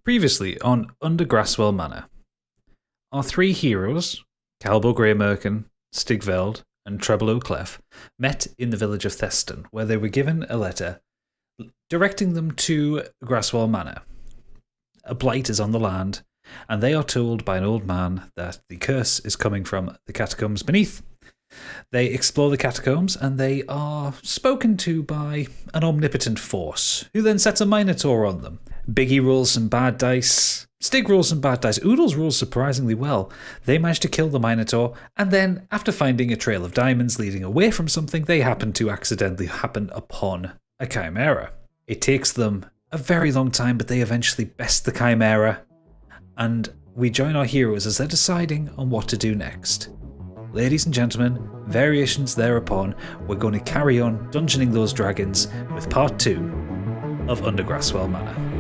Previously on Under Grasswell Manor, our three heroes, Calbo Greymerkin, Stigveld, and Treble O'Clef, met in the village of Theston, where they were given a letter directing them to Grasswell Manor. A blight is on the land, and they are told by an old man that the curse is coming from the catacombs beneath. They explore the catacombs, and they are spoken to by an omnipotent force, who then sets a minotaur on them. Biggie rolls some bad dice. Stig rolls some bad dice. Oodles rolls surprisingly well. They manage to kill the minotaur, and then, after finding a trail of diamonds leading away from something, they happen to accidentally happen upon a chimera. It takes them a very long time, but they eventually best the chimera, and we join our heroes as they're deciding on what to do next. Ladies and gentlemen, variations thereupon, we're going to carry on dungeoning those dragons with part 2 of Under Grasswell Manor.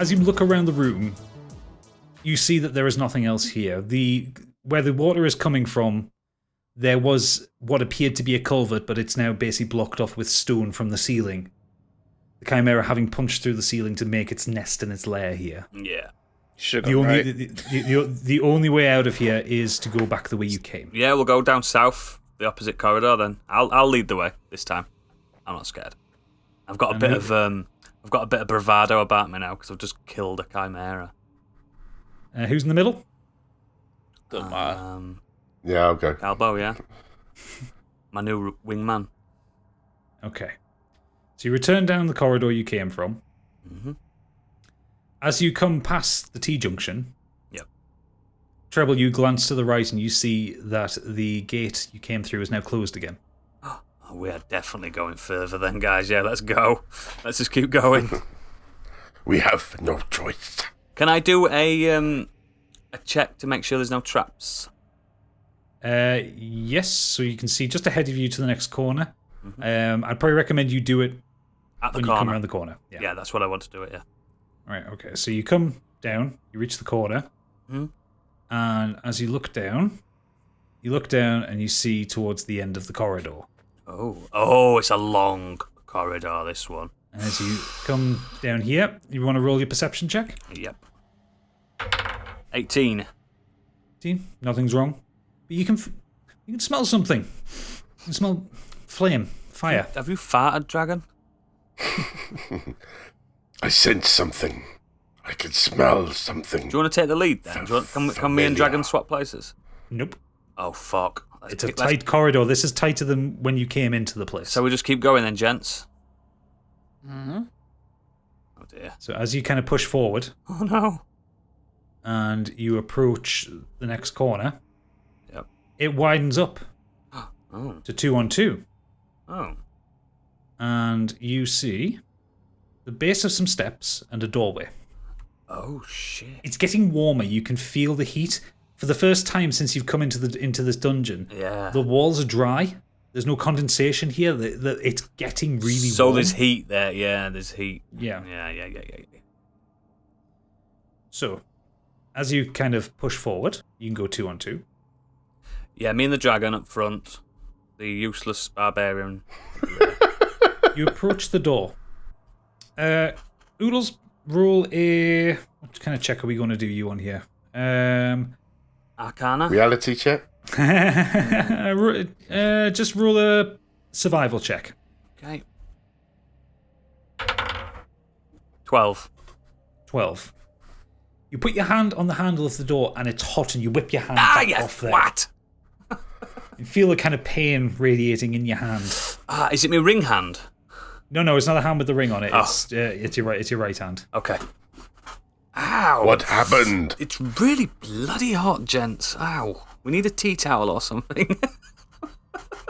As you look around the room, you see that there is nothing else here. Where the water is coming from, there was what appeared to be a culvert, but it's now basically blocked off with stone from the ceiling. The chimera having punched through the ceiling to make its nest and its lair here. Yeah. The only way out of here is to go back the way you came. Yeah, we'll go down south, the opposite corridor then. I'll lead the way this time. I'm not scared. I've got a bit of bravado about me now because I've just killed a chimera. Who's in the middle? Doesn't matter. Yeah, I'll go. Calbo, yeah. My new wingman. Okay. So you return down the corridor you came from. Mm-hmm. As you come past the T-junction, yep. Treble, you glance to the right and you see that the gate you came through is now closed again. Oh, we are definitely going further then, guys. Yeah, let's go. Let's just keep going. We have no choice. Can I do a check to make sure there's no traps? Yes, so you can see just ahead of you to the next corner. Mm-hmm. I'd probably recommend you do it at the when corner. You come around the corner. Yeah, that's what I want to do it, yeah. Right, okay. So you come down, you reach the corner, and as you look down and you see towards the end of the corridor. Oh, it's a long corridor, this one. And as you come down here, you want to roll your perception check? Yep. 18. Nothing's wrong. But you can smell something. You can smell flame, fire. Have you farted, dragon? I sense something. I can smell something. Do you want to take the lead then? Can me and Dragon swap places? Nope. Oh, fuck. It's a tight corridor. This is tighter than when you came into the place. So we just keep going then, gents? Mm-hmm. Oh, dear. So as you kind of push forward... Oh, no. And you approach the next corner... Yep. It widens up to 2-on-2. Oh. And you see the base of some steps and a doorway. Oh, shit. It's getting warmer. You can feel the heat. For the first time since you've come into this dungeon, the walls are dry. There's no condensation here. It's getting really warm. So there's heat there. Yeah, there's heat. Yeah. Yeah. So, as you kind of push forward, you can go 2-on-2. Yeah, me and the dragon up front. The useless barbarian. You approach the door. Oodles, roll a... What kind of check are we going to do you on here? Arcana? Reality check? Just roll a survival check. Okay. 12. You put your hand on the handle of the door and it's hot and you whip your hand back off there. What? You feel a kind of pain radiating in your hand. Is it my ring hand? No, it's not a hand with the ring on it. Oh. It's your right hand. Okay. Ow. What happened? It's really bloody hot, gents. Ow. We need a tea towel or something.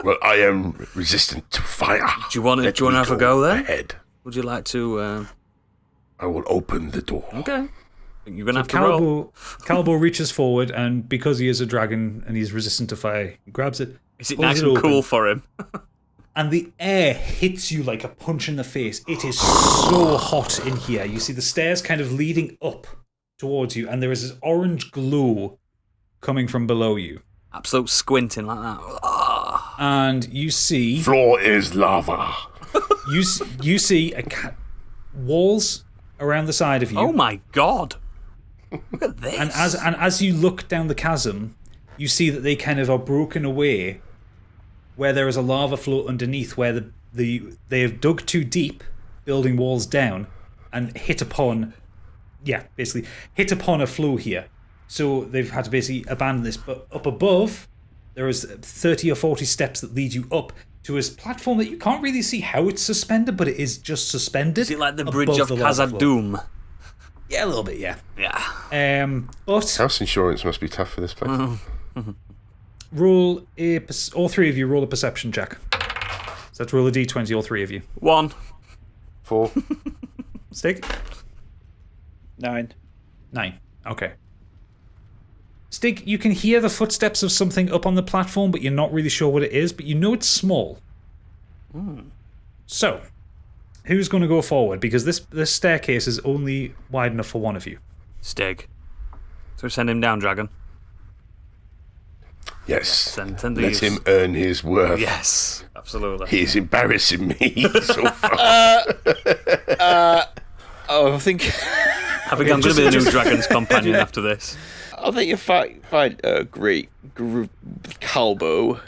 Well, I am resistant to fire. Do you want to have a go there? Ahead. Would you like to... I will open the door. Okay. You're going to have to roll. Calbo reaches forward, and because he is a dragon and he's resistant to fire, he grabs it. Is it nice and cool for him? And the air hits you like a punch in the face. It is so hot in here. You see the stairs kind of leading up towards you, and there is this orange glow coming from below you. Absolute squinting like that. Oh. And you see... Floor is lava. You see walls around the side of you. Oh my god. Look at this. And as you look down the chasm, you see that they kind of are broken away, where there is a lava flow underneath, where they have dug too deep, building walls down, and hit upon a flow here. So they've had to basically abandon this. But up above, there is 30 or 40 steps that lead you up to a platform that you can't really see how it's suspended, but it is just suspended. Is it like the bridge of Khazad-dûm? Yeah, a little bit, yeah. Yeah. But House insurance must be tough for this place. all three of you roll a perception check. So let's roll a d20, all three of you. 1. 4. Stig? 9. 9. Okay. Stig, you can hear the footsteps of something up on the platform, but you're not really sure what it is, but you know it's small. So, who's going to go forward? Because this staircase is only wide enough for one of you. Stig. So we send him down, dragon. Yes. Let him earn his worth. Yes, absolutely. He is embarrassing me so far. I think... I'm going to be the new dragon's companion after this. I think you find a great Calbo.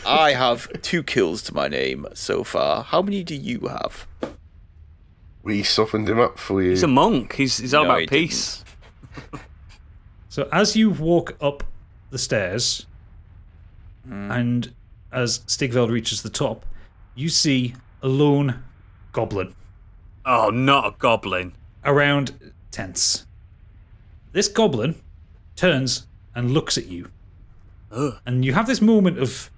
I have 2 kills to my name so far. How many do you have? We softened him up for you. He's a monk. He's all about peace. So as you walk up the stairs, and as Stigveld reaches the top, you see a lone goblin. Oh, not a goblin. Around tents. This goblin turns and looks at you. Ugh. And you have this moment of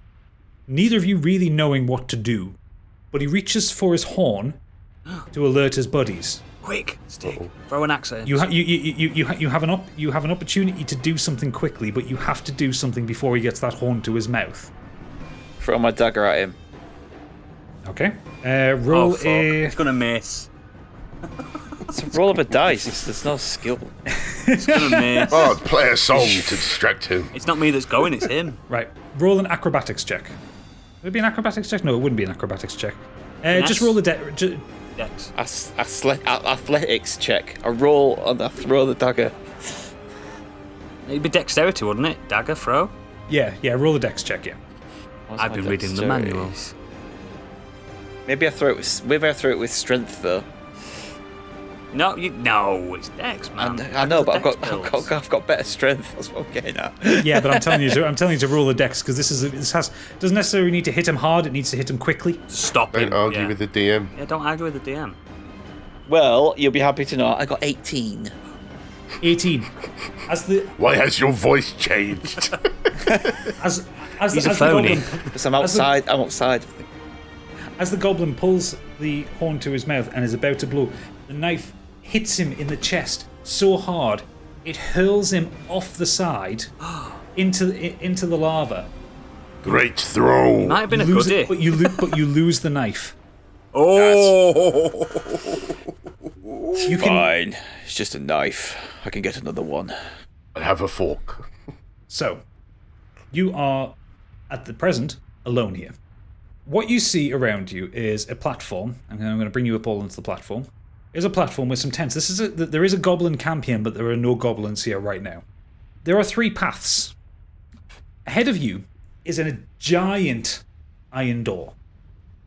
neither of you really knowing what to do, but he reaches for his horn to alert his buddies. Quick, Stig, throw an axe at him. You have an opportunity to do something quickly, but you have to do something before he gets that horn to his mouth. Throw my dagger at him. Okay. Roll a... He's going to miss. It's a roll of a dice. There's no skill. He's going to miss. Oh, play a song to distract him. It's not me that's going, it's him. Right. Roll an acrobatics check. Would it be an acrobatics check? No, it wouldn't be an acrobatics check. Just roll a Dex. Athletics check. I roll and I throw the dagger. It'd be dexterity, wouldn't it? Dagger throw? Yeah, roll a dex check, yeah. I've been reading the manuals. Maybe I throw it with strength though. No, it's dex, man. I know, but I've got better strength. That's what I'm getting at. Yeah, but I'm telling you to roll a dex because doesn't necessarily need to hit him hard. It needs to hit him quickly. Stop him. Don't argue with the DM. Yeah, don't argue with the DM. Well, you'll be happy to know I got 18. 18. Why has your voice changed? He's a phony. Because I'm outside. I'm outside. As the goblin pulls the horn to his mouth and is about to blow, the knife hits him in the chest so hard it hurls him off the side into the lava. Great throw. Might have been a goodie. But you lose the knife. Oh! Fine. It's just a knife. I can get another one. I have a fork. So, you are, at the present, alone here. What you see around you is a platform, and I'm going to bring you up all onto the platform. There's a platform with some tents. There is a goblin camp here, but there are no goblins here right now. There are 3 paths. Ahead of you is a giant iron door.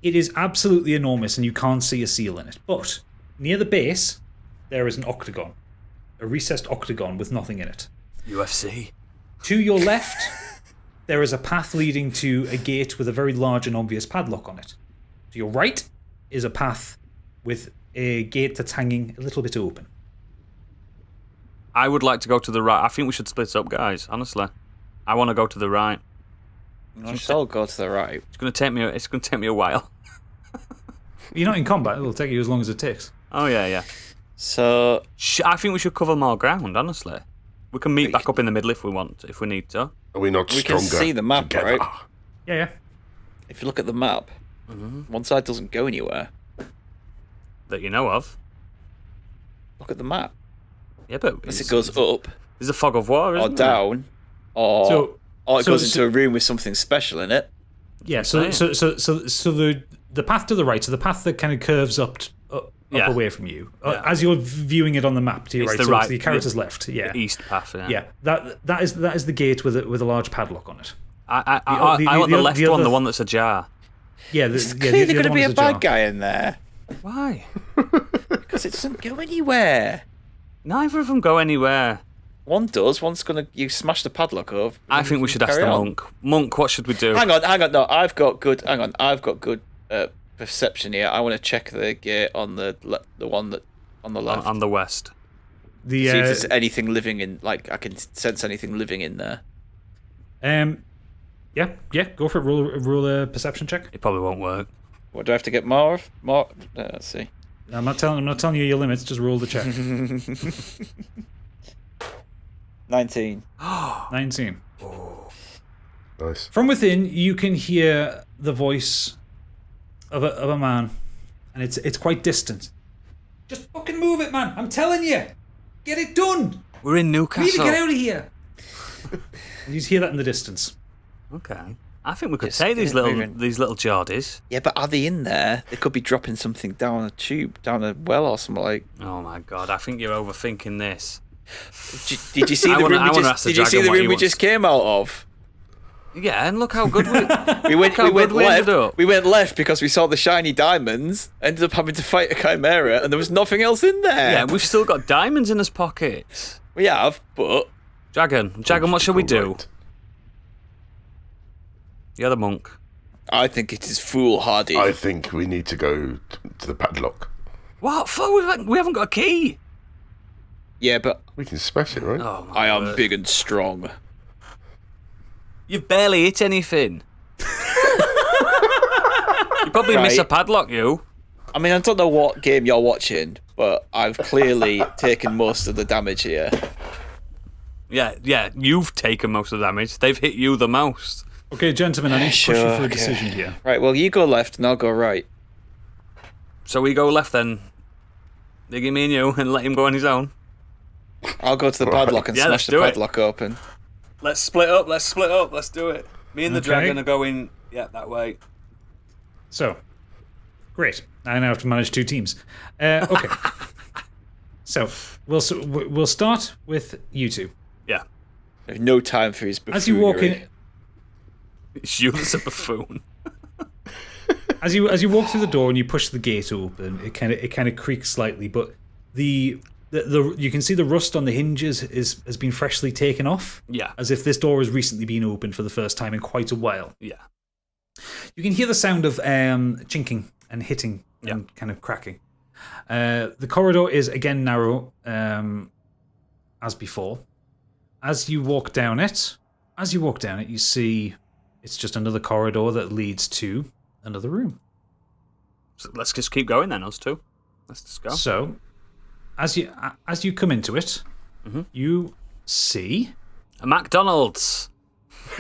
It is absolutely enormous, and you can't see a seal in it. But near the base, there is an octagon. A recessed octagon with nothing in it. UFC. To your left, there is a path leading to a gate with a very large and obvious padlock on it. To your right is a path with a gate that's hanging a little bit open. I would like to go to the right. I think we should split up, guys, honestly. I want to go to the right. I shall go to the right. It's going to take me a while. You're not in combat. It'll take you as long as it takes. Oh, yeah. So I think we should cover more ground, honestly. We can meet back up in the middle if we want, if we need to. Are we not we can stronger see the map, together? right? Yeah. If you look at the map, one side doesn't go anywhere. That you know of. Look at the map. Yeah, but Unless it goes up there's a fog of war, or isn't there? down, or it goes into a room with something special in it. Yeah. So the path to the right, so the path that kind of curves up away from you, as you're viewing it on the map to your right, the so right, it's the character's left. Yeah. The east path. Yeah. That is the gate with a large padlock on it. I want the left one, the one that's ajar. Yeah. There's clearly going to be a bad guy in there. Why? Because it doesn't go anywhere. Neither of them go anywhere. One does. One's gonna. You smash the padlock up. I think we should ask the monk. Monk, what should we do? Hang on. No, I've got good. Hang on, I've got good perception here. I want to check the gate on the one that on the left. On the west. See if there's anything living in. Like I can sense anything living in there. Yeah. Go for it. Roll a perception check. It probably won't work. What do I have to get more of? More. Let's see. I'm not telling you your limits. Just roll the check. 19. 19. Nice. From within, you can hear the voice of a man, and it's quite distant. Just fucking move it, man! I'm telling you, get it done. We're in Newcastle. We need to get out of here. And you hear that in the distance. Okay. I think we could Just take these moving. little Geordies. Yeah, but are they in there? They could be dropping something down a tube, down a well or something like. Oh my god! I think you're overthinking this. Did you see the room? Did you see the room we just came out of? Yeah, and look how good we went ended left. up. We went left because we saw the shiny diamonds. Ended up having to fight a chimera, and there was nothing else in there. Yeah, we've still got diamonds in his pockets. We have, but Dragon, what shall we do? Right. You're the monk. I think it is foolhardy. I think we need to go to the padlock. What? Fuck, we haven't got a key. Yeah, but We can smash it, right? Oh my I am word. big and strong. You've barely hit anything. You probably miss a Right. padlock, you. I mean, I don't know what game you're watching, but I've clearly taken most of the damage here. Yeah, you've taken most of the damage. They've hit you the most. Okay, gentlemen, I need to push you Sure, for a okay. decision here. Right, well, you go left and I'll go right. So we go left then. Biggie, me and you, and let him go on his own. I'll go to the padlock and Yeah, smash let's the do it. padlock open. Let's split up, let's do it. Me and the Okay. dragon are going, that way. So, great. I now have to manage two teams. Okay. So we'll start with you two. Yeah. There's no time for his buffoonery. As you walk in, It's you that's a buffoon. as you walk through the door and you push the gate open, it kind of creaks slightly, but the you can see the rust on the hinges has been freshly taken off. Yeah. As if this door has recently been opened for the first time in quite a while. Yeah. You can hear the sound of chinking and hitting and kind of cracking. The corridor is again narrow, as before. As you walk down it, you see it's just another corridor that leads to another room. So let's just keep going then, us two. Let's just go. So, as you come into it, you see A McDonald's.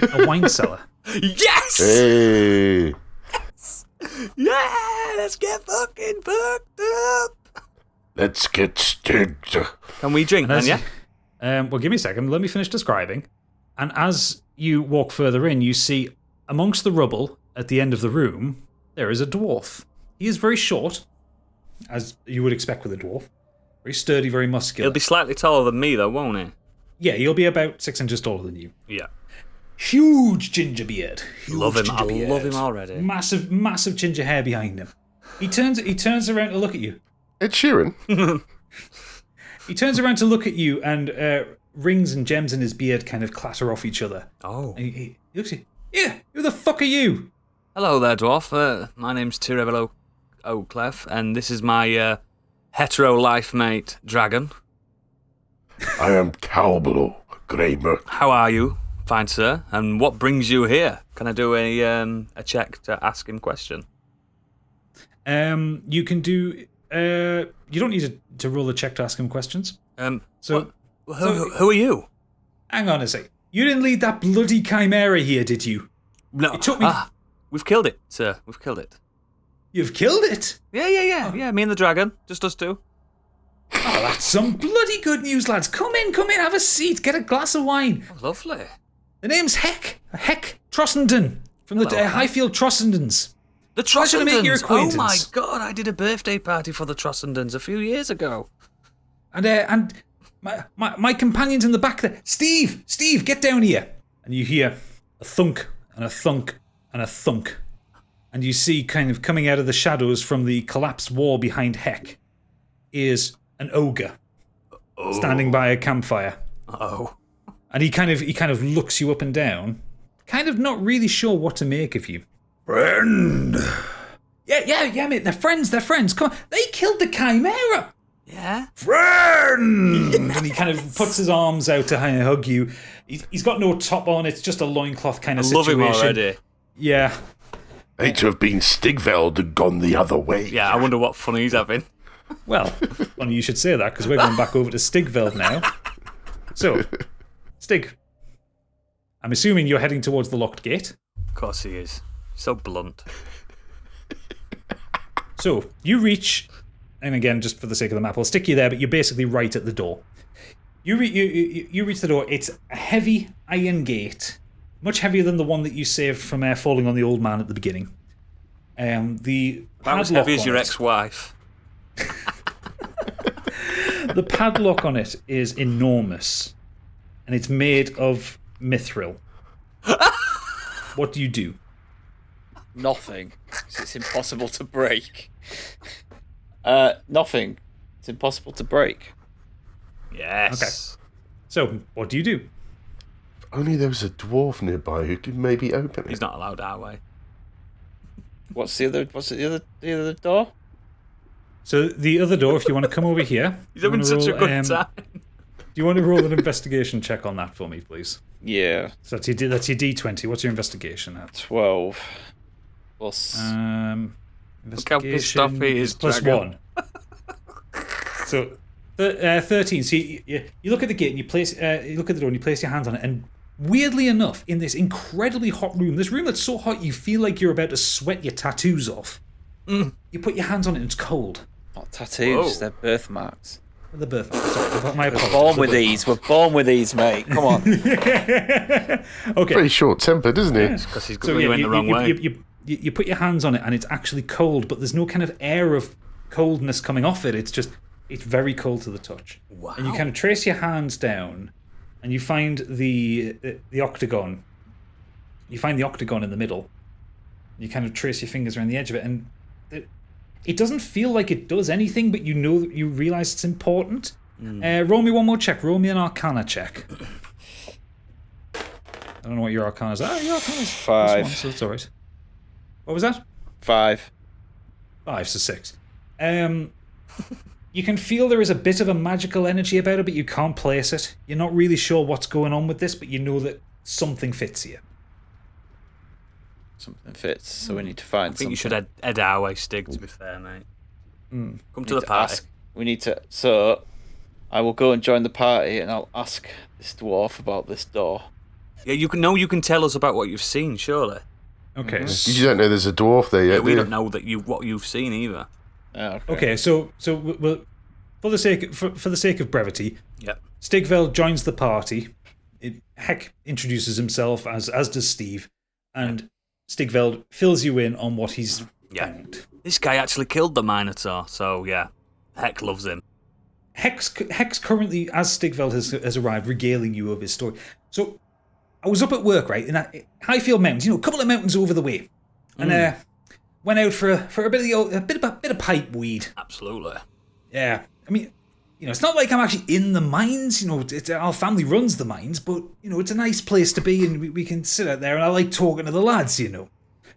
a wine cellar. Yes! Hey! Yeah! Let's get fucking fucked up! Let's get stigged. Can we drink then, As yeah? well, give me a second. Let me finish describing. And as you walk further in, you see amongst the rubble at the end of the room, there is a dwarf. He is very short, as you would expect with a dwarf. Very sturdy, very muscular. He'll be slightly taller than me, though, won't he? Yeah, he'll be about 6 inches taller than you. Yeah. Huge ginger beard. Huge Love him. ginger I beard. love him already. Massive ginger hair behind him. He turns around to look at you. Ed Sheeran. He turns around to look at you, and rings and gems in his beard kind of clatter off each other. Oh. And he looks at you. Yeah, who the fuck are you? Hello there, dwarf. My name's Tirevelo O'Clef, and this is my hetero life mate, Dragon. I am Cowblow Greymer. How are you, fine sir? And what brings you here? Can I do a check to ask him question? You can do you don't need to roll a check to ask him questions. So who are you? Hang on a sec. You didn't lead that bloody chimera here, did you? No. It took me. We've killed it, sir. We've killed it. You've killed it? Yeah. Yeah, me and the dragon. Just us two. Oh, that's some bloody good news, lads. Come in, have a seat, get a glass of wine. Oh, lovely. The name's Heck Trossenden, from the Highfield Trossendens. The Pleasure to make your Trossendens! acquaintance. Oh my god, I did a birthday party for the Trossendens a few years ago. And my companion's in the back there. Steve, get down here. And you hear a thunk and a thunk and a thunk. And you see kind of coming out of the shadows from the collapsed wall behind Heck is an ogre standing by a campfire. Oh. And he kind of looks you up and down, kind of not really sure what to make of you. Friend. Yeah, mate. They're friends. Come on. They killed the chimera. Yeah? Friend. And he kind of puts his arms out to hug you. He's got no top on. It's just a loincloth kind of situation. Love him already. Yeah. Hate to have been Stigveld and gone the other way. Yeah, I wonder what fun he's having. Well, funny you should say that, because we're going back over to Stigveld now. So, Stig, I'm assuming you're heading towards the locked gate. Of course he is. So blunt. So, you reach, and again, just for the sake of the map, I'll stick you there, but you're basically right at the door. You reach the door. It's a heavy iron gate, much heavier than the one that you saved from falling on the old man at the beginning. The About as heavy as your ex-wife. The padlock on it is enormous, and it's made of mithril. What do you do? Nothing. 'Cause it's impossible to break. Nothing. It's impossible to break. Yes. Okay. So, what do you do? If only there was a dwarf nearby who could maybe open it. He's not allowed our way. What's the other door? So, the other door, if you want to come over here. He's having such a good time. Do you want to roll an investigation check on that for me, please? Yeah. So that's your D20. What's your investigation at? 12. Plus. Look how pissed off he is, plus dragon. 1. So 13. So you look at the gate and you look at the door and you place your hands on it, and weirdly enough, in this incredibly hot room, this room that's so hot you feel like you're about to sweat your tattoos off. You put your hands on it and it's cold. Not tattoos, Whoa. they're birthmarks. The birth. Sorry, my apologies. Born with these. We're born with these, mate. Come on. Okay. Very short-tempered, isn't he? Because he's got you in the wrong way. You put your hands on it and it's actually cold, but there's no kind of air of coldness coming off it. It's very cold to the touch. Wow. And you kind of trace your hands down, and you find the octagon. You find the octagon in the middle. You kind of trace your fingers around the edge of it, and it doesn't feel like it does anything, but you realise it's important. Roll me one more check. Roll me an Arcana check. I don't know what your Arcana's are. Your Arcana's 5. +1, so it's alright. What was that? 5. 5, so 6. You can feel there is a bit of a magical energy about it, but you can't place it. You're not really sure what's going on with this, but you know that something fits here. Something fits, so we need to find I think you should head our way, Stig, to be fair, mate. Come to the party. We need to. So, I will go and join the party, and I'll ask this dwarf about this door. Yeah, you can tell us about what you've seen, surely. Okay. You don't know there's a dwarf there yet, Yeah, we do don't you? know what you've seen either. Okay. So we'll, for the sake of brevity, Yep. Stigveld joins the party. Heck introduces himself, as does Steve, and Stigveld fills you in on what he's found. This guy actually killed the Minotaur, so yeah, Heck loves him. Heck's currently, as Stigveld has arrived, regaling you of his story. So, I was up at work, right, in Highfield Mountains, a couple of mountains over the way, and went out for a bit of pipe weed. Absolutely. Yeah, I mean, it's not like I'm actually in the mines. Our family runs the mines, but it's a nice place to be, and we can sit out there, and I like talking to the lads. So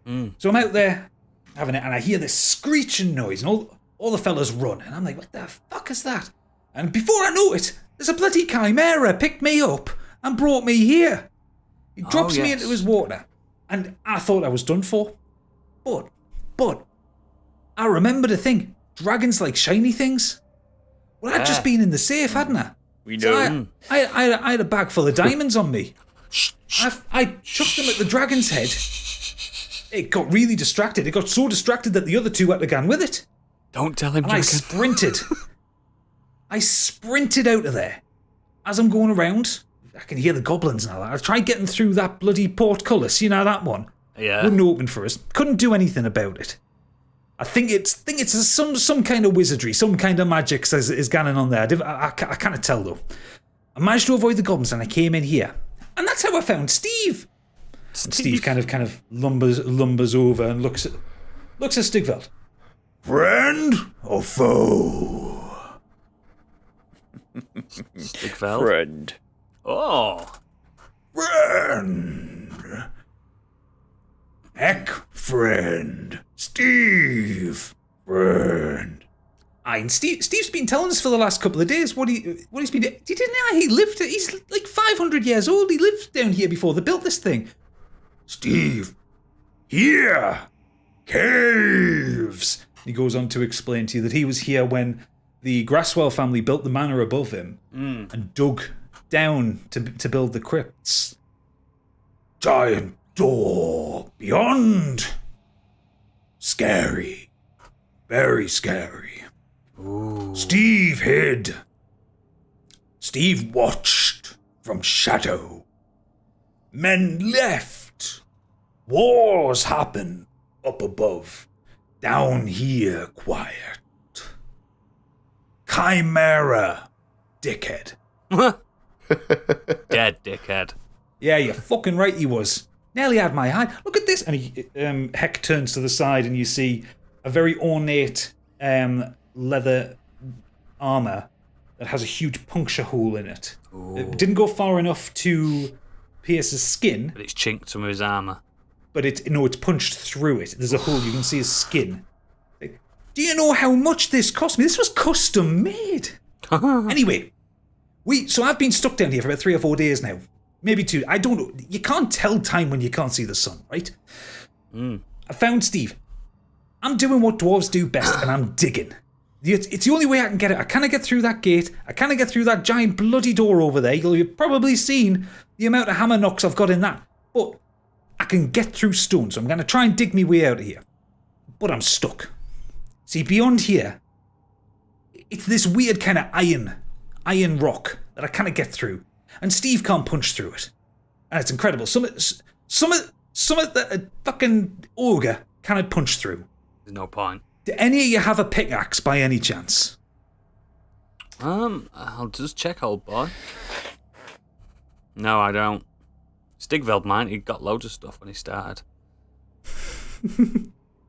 I'm out there having it, and I hear this screeching noise, and all the fellas run, and I'm like, what the fuck is that? And before I know it, there's a bloody chimera picked me up and brought me here. He drops me into his water, and I thought I was done for, but I remembered a thing. dragons like shiny things? Well, I'd just been in the safe, hadn't I? We know. So I had a bag full of diamonds on me. I chucked them at the dragon's head. It got really distracted. It got so distracted that the other two had to go with it. Don't tell him, And I sprinted. I sprinted out of there. As I'm going around, I can hear the goblins and all that. I tried getting through that bloody portcullis, you know that one? Yeah. Wouldn't open for us. Couldn't do anything about it. I think it's some kind of wizardry, some kind of magic is going on there. I can't tell though. I managed to avoid the goblins and I came in here. And that's how I found Steve. And Steve kind of lumbers over and looks at Stigveld. Friend or foe? Stigveld? Friend. Oh. Friend. Heck, friend. Steve. Friend. And Steve's been telling us for the last couple of days what he's been. He didn't know he lived. He's like 500 years old. He lived down here before they built this thing. Steve, here, caves. He goes on to explain to you that he was here when the Grasswell family built the manor above him and dug down to build the crypts. Giant door beyond. Scary, very scary. Ooh. Steve hid. Steve watched from shadow. Men left. Wars happen up above. Down here, quiet. Chimera, dickhead. Dead dickhead. Yeah, you're fucking right he was. Nearly had my eye. Look at this. And he, Heck turns to the side and you see a very ornate leather armor that has a huge puncture hole in it. Ooh. It didn't go far enough to pierce his skin, But it's chinked some of his armour. but it's punched through it. There's a hole, you can see his skin. Like, do you know how much this cost me? This was custom made. Anyway, so I've been stuck down here for about 3 or 4 days now. Maybe 2. I don't know. You can't tell time when you can't see the sun, right? I found Steve. I'm doing what dwarves do best, and I'm digging. It's the only way I can get it. I can't get through that gate. I can't get through that giant bloody door over there. You've probably seen the amount of hammer knocks I've got in that. But I can get through stone, so I'm going to try and dig my way out of here. But I'm stuck. See, beyond here, it's this weird kind of iron rock that I can't get through. And Steve can't punch through it. And it's incredible. Some of the fucking ogre cannot punch through. There's no point. Do any of you have a pickaxe by any chance? I'll just check, old boy. No, I don't. Stigveld might. He got loads of stuff when he started.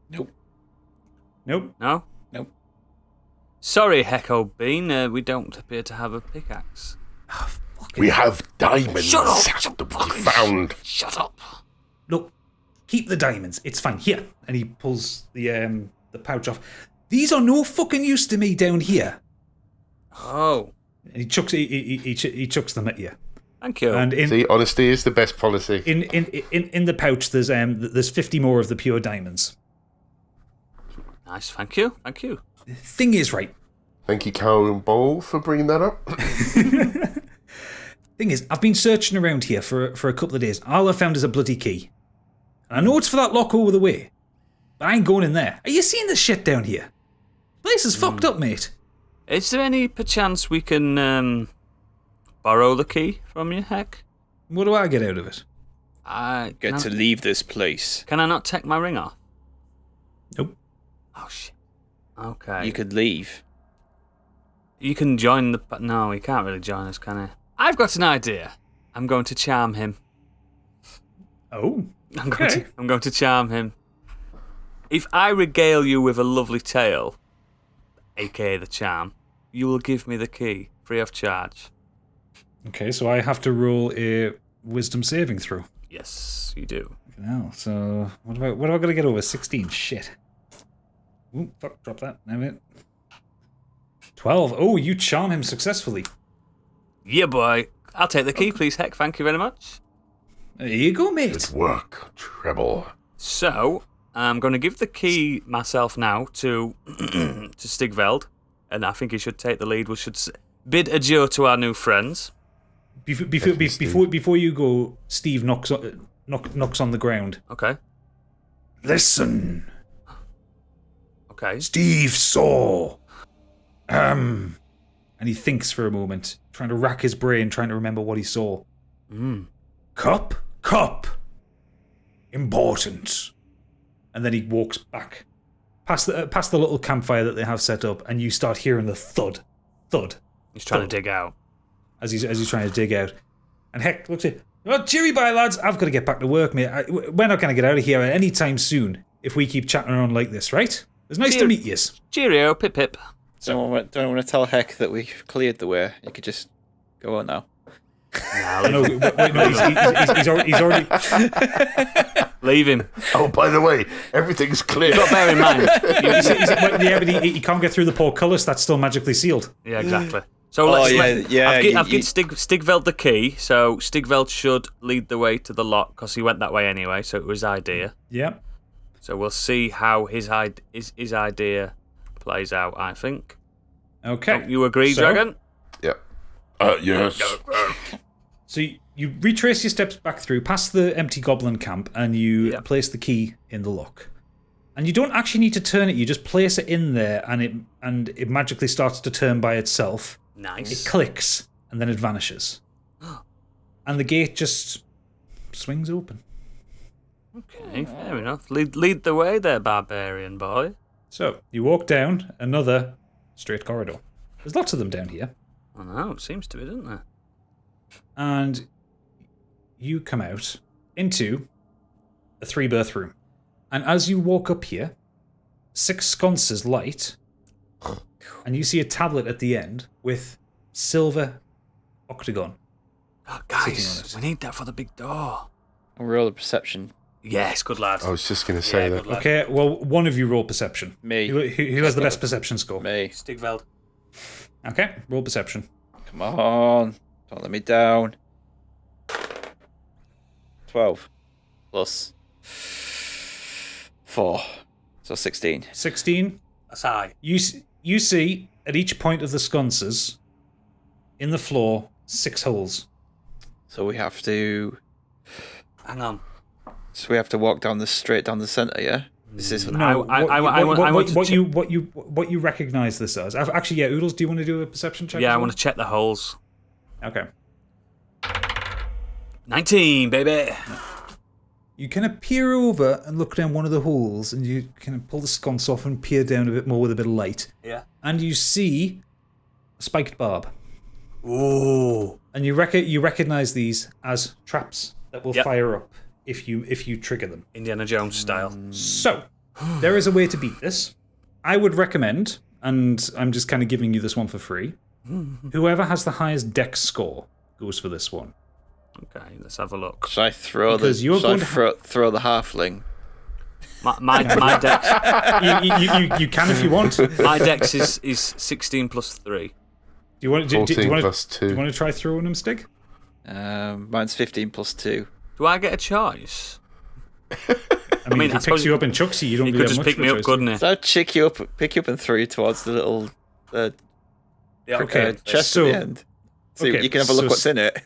Nope. Nope. No? Nope. Sorry, Hecko Bean. We don't appear to have a pickaxe. We have diamonds Shut up! that we found. Shut up! Look, keep the diamonds. It's fine. Here. And he pulls the pouch off. These are no fucking use to me down here. Oh. And he chucks them at you. Thank you. And See, honesty is the best policy. in the pouch there's 50 more of the pure diamonds. Nice, thank you. Thank you. Thing is, right. Thank you, Cow and Bowl, for bringing that up. Thing is, I've been searching around here for a couple of days. All I've found is a bloody key. And I know it's for that lock over the way. But I ain't going in there. Are you seeing this shit down here? Place is fucked up, mate. Is there any perchance we can borrow the key from you, Heck? What do I get out of it? I Get to leave this place. Can I not take my ring off? Nope. Oh, shit. Okay. You could leave. You can join the... No, he can't really join us, can he? I've got an idea. I'm going to charm him. Oh. I'm Okay. going to charm him. If I regale you with a lovely tale, aka the charm, you will give me the key, free of charge. Okay, so I have to roll a wisdom saving throw. Yes, you do. Now, so what have I got to get over? 16. Shit. Ooh, fuck, drop that. Damn it. 12. Oh, you charm him successfully. Yeah, boy. I'll take the key, please, Heck. Thank you very much. There you go, mate. Good work, Treble. So, I'm going to give the key myself now to Stigveld, and I think he should take the lead. We should bid adieu to our new friends. Before you go, Steve knocks on the ground. Okay. Listen. Okay. Steve saw. And he thinks for a moment, trying to rack his brain, trying to remember what he saw. Cup. Important. And then he walks back past the little campfire that they have set up, and you start hearing the thud. He's trying to dig out. As he's trying to dig out. And Heck looks at, well, cheery bye, lads. I've got to get back to work, mate. We're not going to get out of here any time soon if we keep chatting around like this, right? It was nice to meet you. Cheerio, pip pip. Don't want to tell Heck that we cleared the way. You could just go on now. No, he's already... Leave him. Oh, by the way, everything's clear. You've got to bear in mind. Yeah, but he can't get through the portcullis. That's still magically sealed. Yeah, exactly. So I've given Stigveld the key, so Stigveld should lead the way to the lock because he went that way anyway. So it was his idea. Yeah. So we'll see how his idea plays out. I think. Okay. Don't you agree, Dragon? Yep. Yes. So you retrace your steps back through, past the empty goblin camp, and you place the key in the lock. And you don't actually need to turn it, you just place it in there, and it magically starts to turn by itself. Nice. It clicks, and then it vanishes. And the gate just swings open. Okay, fair enough. Lead the way there, barbarian boy. So, you walk down another straight corridor. There's lots of them down here. I know, it seems to be, doesn't there? And you come out into a 3-berth room. And as you walk up here, 6 sconces light, and you see a tablet at the end with silver octagon. Oh, Sitting on guys, it. we need that for the big door. I'll roll a perception. Yes, good lad. I was just going to say that. good lad. Okay, well, one of you roll perception. Me. Who has the best perception score? Me. Stigveld. Okay, roll perception. Come on. Don't let me down. 12. Plus 4. So 16. 16. That's high. You see, at each point of the sconces, in the floor, 6 holes. So we have to... Hang on. So we have to walk straight down the centre, yeah? Is this... No, want what you recognise this as? Actually, yeah, Oodles, do you want to do a perception check? Yeah, I want to check the holes. Okay. 19, baby. You kind of peer over and look down one of the holes, and you kind of pull the sconce off and peer down a bit more with a bit of light. Yeah. And you see a spiked barb. Ooh. And you recognise these as traps that will fire up if you trigger them. Indiana Jones style. So, there is a way to beat this. I would recommend, and I'm just kind of giving you this one for free, whoever has the highest dex score goes for this one. Okay, let's have a look. Should I throw Because the... you're Should going I throw the halfling? My dex You can if you want. Do my dex is 16 plus 3. you want to 14 do you want plus to 2. do you want to try throwing them, Stig? Mine's 15 plus 2. Do I get a choice? I mean, if I he suppose picks you up and chucks you don't He really could have just much pick of a me up, choice. couldn't he? So I'd pick you up and throw you towards the little Okay, chest so- at the end. So okay, you can have a look so what's in it.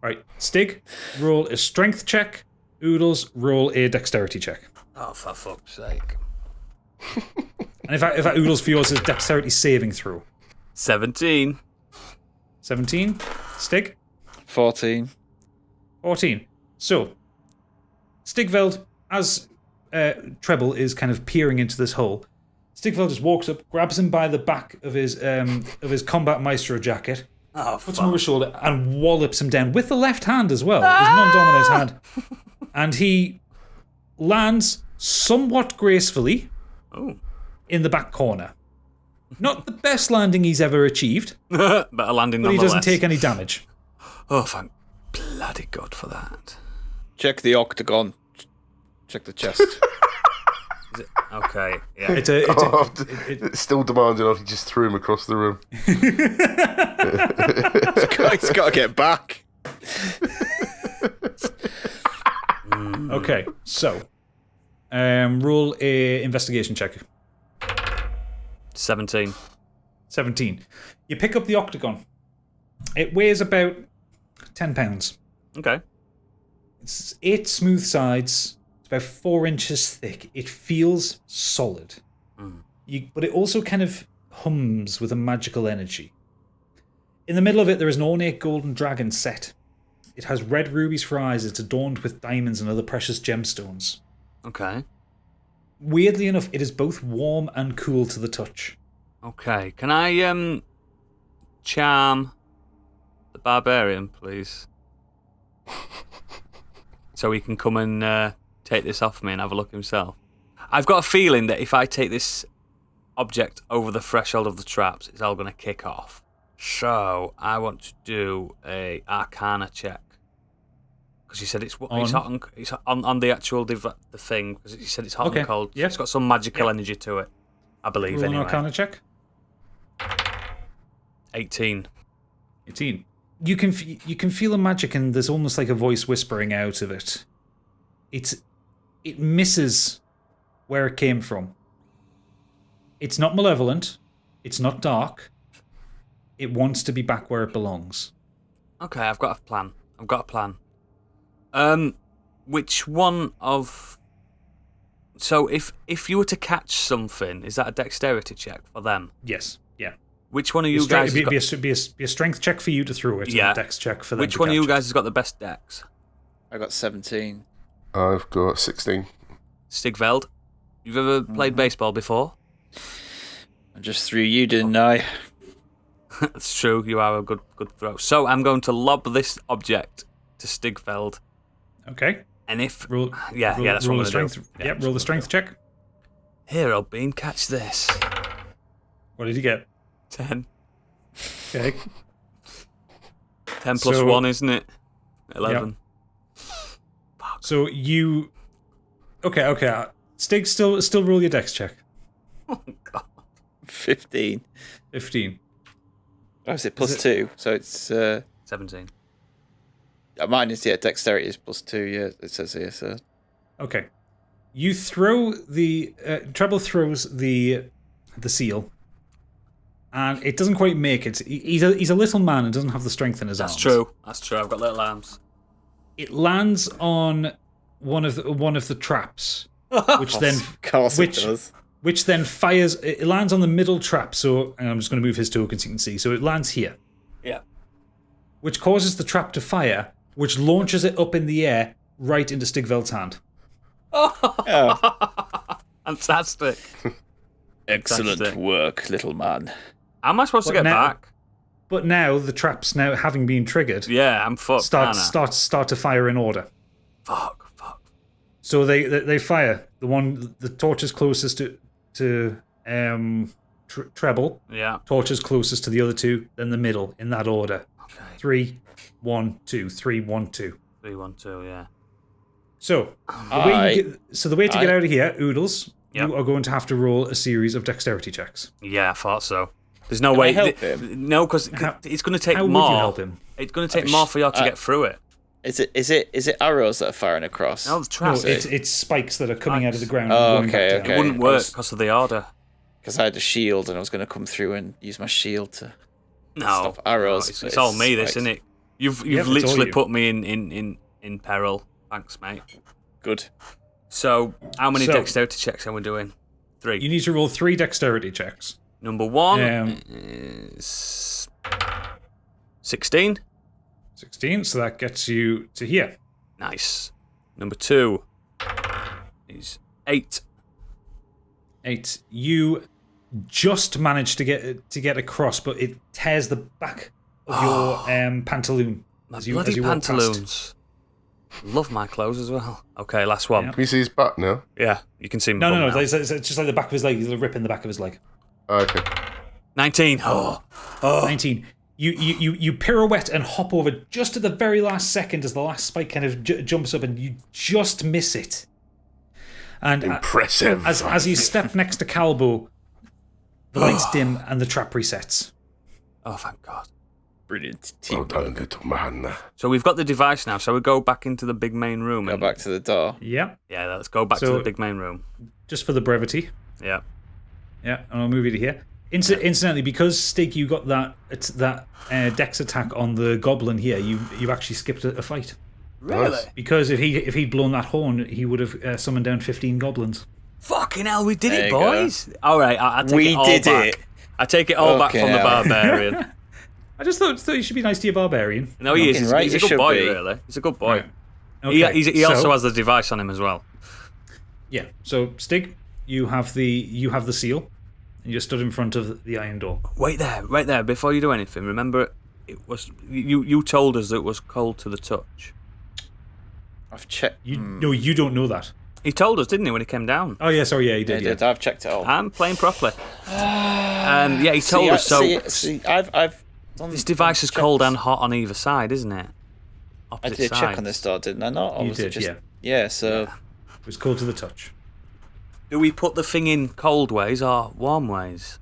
Right, Stig, roll a strength check. Oodles, roll a dexterity check. Oh, for fuck's sake. And if I Oodles for yours is dexterity saving throw. 17. 17. Stig? 14. 14. So, Stigveld, as Treble is kind of peering into this hole, Stigveld just walks up, grabs him by the back of his combat maestro jacket, Oh, puts him over his shoulder, and wallops him down with the left hand as well, his non-dominant hand. And he lands somewhat gracefully in the back corner. Not the best landing he's ever achieved, But a landing but he nonetheless. doesn't take any damage. Oh, thank bloody God for that. Check the octagon. Check the chest. Is it? Okay, yeah. It's still demanding I just threw him across the room. He's got to get back. Okay, so Roll a investigation check. 17. 17. You pick up the octagon. It weighs about 10 pounds. Okay. It's 8 smooth sides. It's about 4 inches thick. It feels solid. But it also kind of hums with a magical energy. In the middle of it, there is an ornate golden dragon set. It has red rubies for eyes. It's adorned with diamonds and other precious gemstones. Okay. Weirdly enough, it is both warm and cool to the touch. Okay. Can I charm the barbarian, please? So he can come and take this off me and have a look himself. I've got a feeling that if I take this object over the threshold of the traps, it's all going to kick off. So I want to do a Arcana check. Because he said it's on the actual the thing. Because he said it's hot and cold. Yep. It's got some magical energy to it, I believe. Roll anyway. an Arcana check. 18. 18. You can feel the magic, and there's almost like a voice whispering out of it. It misses where it came from. It's not malevolent. It's not dark. It wants to be back where it belongs. Okay, I've got a plan. Which one of... So if you were to catch something, is that a dexterity check for them? Yes. Yeah. Which one of you guys... Be a strength check for you to throw it, and a dex check for them. Which one of you guys has got the best dex? I got 17. I've got 16. Stigveld, you've ever played baseball before? I just threw you, didn't I? That's true, you are a good throw. So I'm going to lob this object to Stigveld. Okay. And if... Roll that's roll what I'm the going strength. to do. Yep, roll the strength check. Here, old bean, catch this. What did you get? 10. Okay. 10 plus 1, isn't it? 11. So you... Okay. Stig, still roll your dex check. Oh, God. 15. 15. Oh, is it plus 2? So it's... 17. Mine is, dexterity is plus 2, it says here, so... Okay. You throw the... Treble throws the seal, and it doesn't quite make it. He's a little man and doesn't have the strength in his arms. That's true. I've got little arms. It lands on one of the traps, which then... Of course it does. Which then fires... It lands on the middle trap, so... And I'm just going to move his token so you can see. So it lands here. Yeah. Which causes the trap to fire, which launches it up in the air right into Stigveld's hand. Oh. Fantastic. Excellent work, little man. How am I supposed to get back? But now, the traps, now having been triggered... Yeah, I'm fucked. Start to fire in order. Fuck. So they fire. The torch is closest to treble. Yeah. Torch is closest to the other two, then the middle, in that order. Okay. 3, 1, 2. 3, 1, 2. 3, 1, 2, yeah. So, the way to get out of here, Oodles, you are going to have to roll a series of dexterity checks. Yeah, I thought so. There's no way. Can I help him? No, because it's going to take more. How would you help him? It's going to take more for you to get through it. Is it arrows that are firing across? No, the traps. No, it's spikes that are coming out of the ground. Oh, and going back down. It wouldn't work because of the order. Because I had a shield and I was going to come through and use my shield to stop arrows. No, it's all me, this, isn't it? You've literally put me in peril. Thanks, mate. Good. So, how many dexterity checks are we doing? 3. You need to roll 3 dexterity checks. Number 1 is 16. 16, so that gets you to here. Nice. Number 2 is 8. 8. You just managed to get across, but it tears the back of your pantaloon. My bloody pantaloons. Love my clothes as well. Okay, last one. Yeah. Can you see his butt now? Yeah, you can see me. No. It's just like the back of his leg. He's ripping the back of his leg. Okay. 19. 19. You pirouette and hop over just at the very last second as the last spike kind of jumps up, and you just miss it. And Impressive. As you step next to Calbo, the lights dim and the trap resets. Oh, thank God. Brilliant. Well done, little man. So we've got the device now. So we go back into the big main room. Go back to the door. Yeah. Yeah, let's go back to the big main room. Just for the brevity. Yeah. Yeah, and I'll move you to here. Incidentally, because Stig, you got that dex attack on the goblin here, you actually skipped a fight. Really? Nice. Because if he'd blown that horn, he would have summoned down 15 goblins. Fucking hell, we did There it, you go. boys. All right, I take We it all did back. it. I take it all back Fucking from the hell. barbarian. I just thought you should be nice to your barbarian. No, he is. Fucking right, He's you a good should boy, be. really. He's a good boy. Right. Okay, He also so- has the device on him as well. Yeah. So Stig, you have the seal, and you're stood in front of the iron door. Wait there, right there. Before you do anything, remember it was you told us that it was cold to the touch. I've checked. No, you don't know that. He told us, didn't he, when he came down? Oh yeah, sorry, yeah, he did. I did. I've checked it all. I'm playing properly. Yeah, he told us. So See, I've done this device is checks. cold and hot on either side, isn't it? I Opposite did check sides. on this door, didn't I? Not. Or You was it did, just, yeah. Yeah. So It was cold to the touch. Do we put the thing in cold ways or warm ways?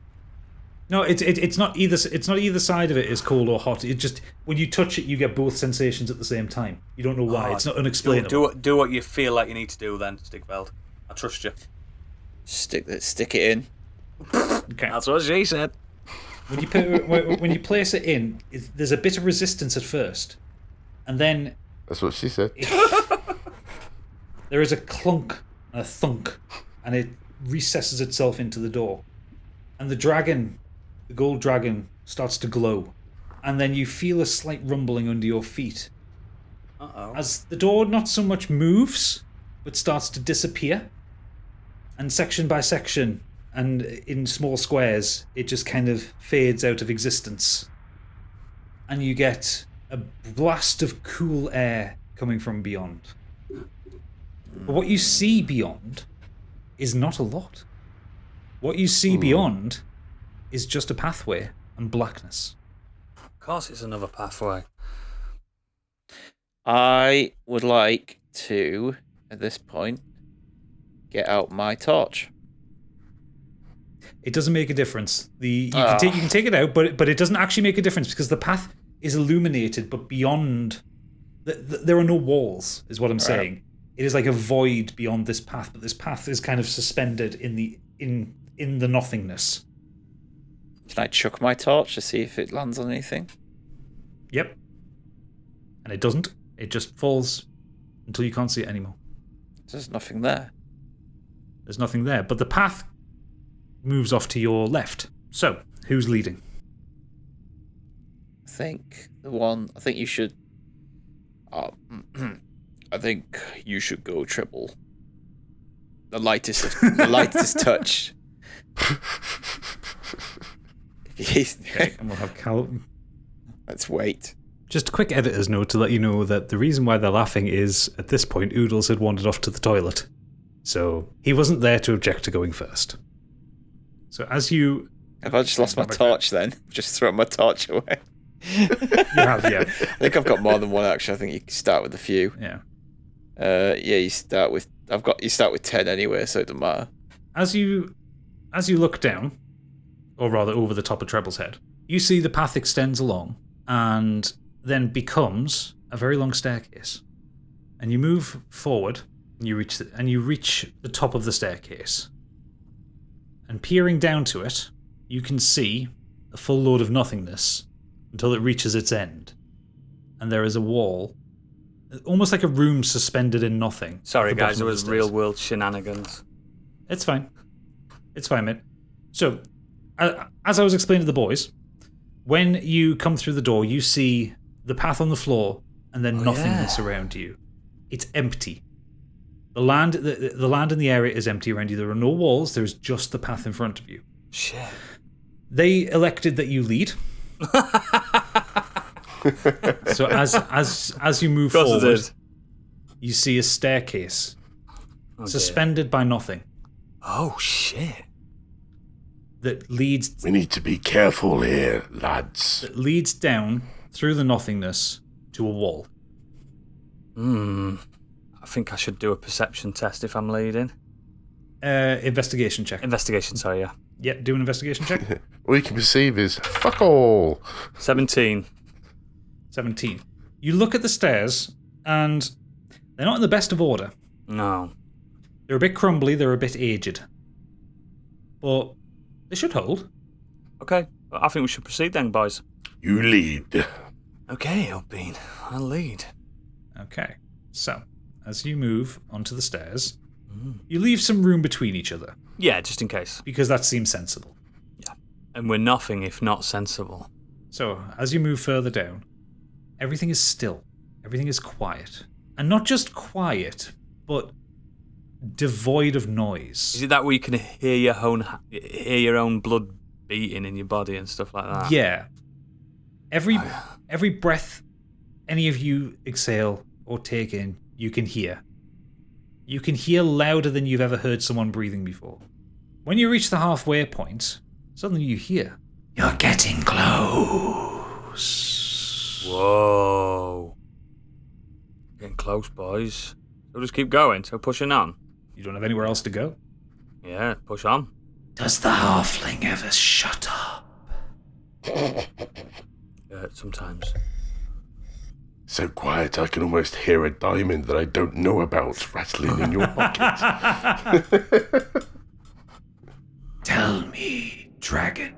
No, it's not either. It's not either side of it is cold or hot. It just when you touch it, you get both sensations at the same time. You don't know why. It's not unexplainable. Do what you feel like you need to do then, Stigveld. I trust you. stick it in. Okay. That's what she said. When you place it in, there's a bit of resistance at first, and then That's what she said. there is a clunk and a thunk, and it recesses itself into the door, and the gold dragon, starts to glow, and then you feel a slight rumbling under your feet Uh-oh. as the door not so much moves, but starts to disappear, and section by section, and in small squares, it just kind of fades out of existence. And you get a blast of cool air coming from beyond. But what you see beyond is not a lot. What you see beyond is just a pathway and blackness. Of course it's another pathway. I would like to, at this point, get out my torch. It doesn't make a difference. You can take it out, but it doesn't actually make a difference because the path is illuminated, but beyond, there are no walls, is what I'm saying. It is like a void beyond this path, but this path is kind of suspended in the nothingness. Can I chuck my torch to see if it lands on anything? Yep. And it doesn't. It just falls until you can't see it anymore. There's nothing there. There's nothing there, but the path moves off to your left. So, who's leading? I think you should. I think you should go triple. The lightest touch. Okay, and we'll have Cal. Let's wait. Just a quick editor's note to let you know that the reason why they're laughing is, at this point, Oodles had wandered off to the toilet. So, he wasn't there to object to going first. So, as you... Have I just lost my torch then? Just throw my torch away. You have, yeah. I think I've got more than one actually. I think you can start with a few. Yeah. You start with 10 anyway, so it doesn't matter. As you look down, or rather over the top of Treble's head, you see the path extends along and then becomes a very long staircase. And you move forward, and you reach the top of the staircase. And peering down to it, you can see a full load of nothingness until it reaches its end. And there is a wall, almost like a room suspended in nothing. Sorry, at the guys, bottom there of was the real stairs. world shenanigans. It's fine. It's fine, mate. So, as I was explaining to the boys, when you come through the door, you see the path on the floor and then nothingness around you. It's empty. The land in the area is empty around you. There are no walls. There's just the path in front of you. Shit. They elected that you lead. So as you move Of course it forward, is. you see a staircase Oh, dear. suspended by nothing Oh, shit. that leads We need to be careful here, lads. down through the nothingness to a wall. I think I should do a perception test if I'm leading. Investigation check. Investigation, sorry, yeah. Yeah, do an investigation check. All you can perceive is fuck all. 17. 17. You look at the stairs, and they're not in the best of order. No. They're a bit crumbly, they're a bit aged. But they should hold. Okay, I think we should proceed then, boys. You lead. Okay, Bean, I'll lead. Okay, so as you move onto the stairs, you leave some room between each other. Yeah, just in case. Because that seems sensible. Yeah. And we're nothing if not sensible. So, as you move further down, everything is still. Everything is quiet. And not just quiet, but devoid of noise. Is it that where you can hear your own blood beating in your body and stuff like that? Yeah. Every breath any of you exhale or take in, you can hear. You can hear louder than you've ever heard someone breathing before. When you reach the halfway point, suddenly you hear, "You're getting close." Whoa. Getting close, boys. So just keep going, so pushing on. You don't have anywhere else to go. Yeah, push on. Does the halfling ever shut up? Sometimes. So quiet I can almost hear a diamond that I don't know about rattling in your pocket. Tell me, dragon,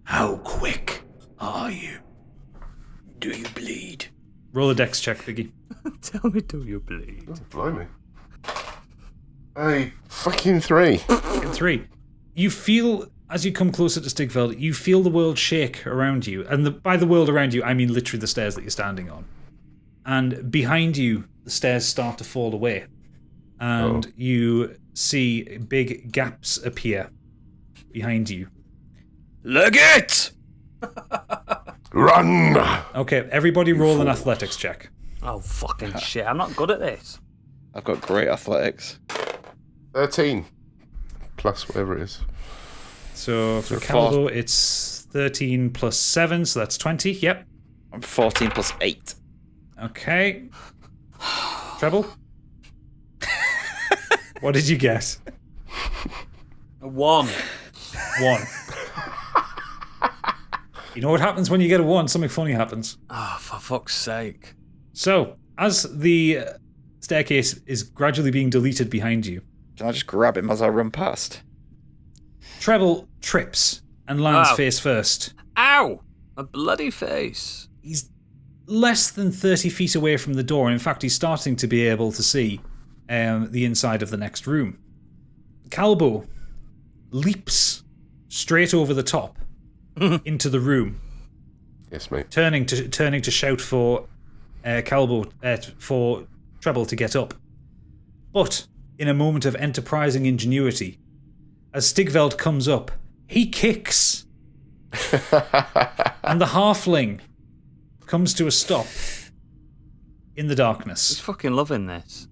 how quick are you? Do you bleed? Roll a dex check, Biggie. Tell me, do you bleed? Oh, blimey. Hey, fucking 3. In 3. You feel, as you come closer to Stigveld, you feel the world shake around you. And by the world around you, I mean literally the stairs that you're standing on. And behind you, the stairs start to fall away. And you see big gaps appear behind you. Look it! Run! Okay, everybody roll an athletics check. Oh, fucking shit. I'm not good at this. I've got great athletics. 13. Plus whatever it is. So for Calvo, it's 13 plus 7, so that's 20. Yep. I'm 14 plus 8. Okay. Treble? What did you get? A 1. 1. You know what happens when you get a 1? Something funny happens. Oh, for fuck's sake. So, as the staircase is gradually being deleted behind you, Can I just grab him as I run past? Treble trips and lands Ow. face first. Ow! My bloody face. He's less than 30 feet away from the door, and in fact he's starting to be able to see the inside of the next room. Calbo leaps straight over the top into the room, Yes, mate. turning to shout for for Treble to get up. But in a moment of enterprising ingenuity, as Stigveld comes up, he kicks, and the halfling comes to a stop in the He's darkness. fucking loving this.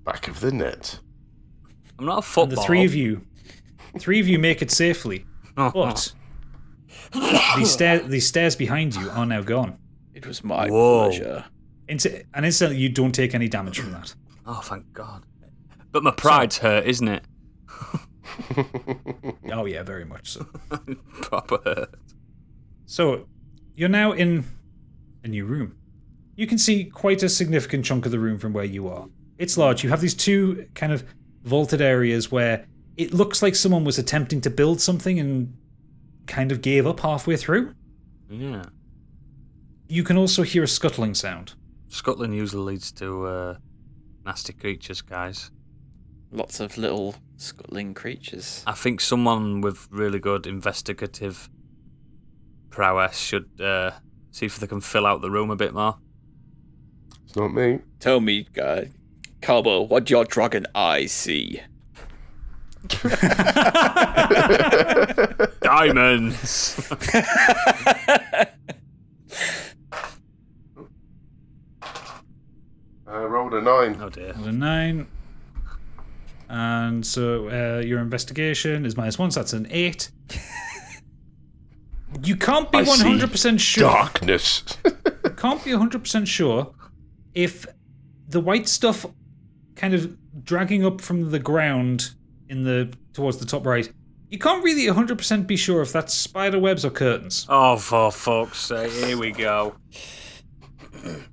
Back of the net. I'm not a And football. the three of you make it safely, but these stairs behind you are now gone. It was my Whoa. pleasure. And instantly you don't take any damage from that. Oh, thank God. But my pride's hurt, isn't it? Oh yeah, very much so. Proper hurt. So, you're now in a new room. You can see quite a significant chunk of the room from where you are. It's large. You have these two kind of vaulted areas where it looks like someone was attempting to build something and kind of gave up halfway through. Yeah. You can also hear a scuttling sound. Scotland usually leads to nasty creatures, guys. Lots of little scuttling creatures. I think someone with really good investigative prowess should see if they can fill out the room a bit more. It's not me. Tell me, Calbo, what your dragon eyes see? Diamonds! Rolled a 9. Oh dear. There's a 9. And so your investigation is -1, so that's an 8. You can't be I see 100% sure. Darkness. You can't be 100% sure if the white stuff kind of dragging up from the ground towards the top right You can't really 100% be sure if that's spider webs or curtains. Oh, for fuck's sake. Here we go.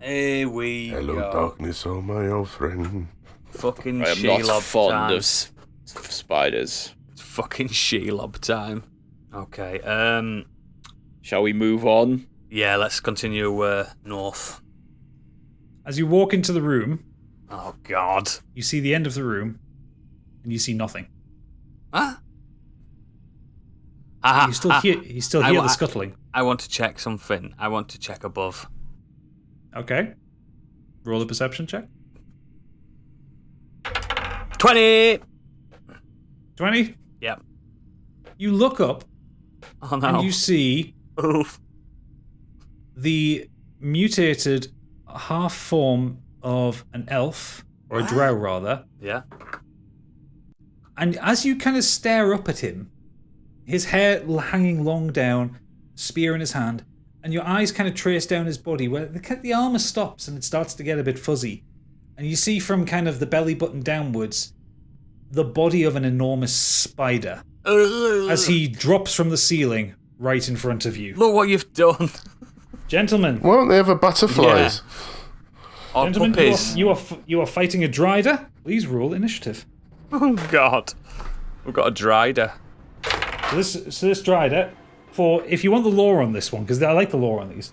Here we Hello, go. darkness, oh my old friend. Fucking I'm not Shelob fond time. of spiders. It's fucking Shelob time. Okay, Shall we move on? yeah, let's continue north. As you walk into the room, Oh, God. you see the end of the room, and you see nothing. Huh? Aha, You still hear the scuttling. I want to check something. I want to check above. Okay. Roll a perception check. 20! 20. Yep. You look up, Oh, no. and you see Oof. the mutated half form of an elf, or a drow rather. Yeah. And as you kind of stare up at him, his hair hanging long down, spear in his hand, and your eyes kind of trace down his body where the armor stops and it starts to get a bit fuzzy. And you see from kind of the belly button downwards the body of an enormous spider as he drops from the ceiling right in front of you. Look what you've done. Gentlemen, Why don't they have butterflies? Or gentlemen, puppies. you are fighting a Drider. Please roll initiative. Oh, God. We've got a Drider. So this Drider, if you want the lore on this one, because I like the lore on these.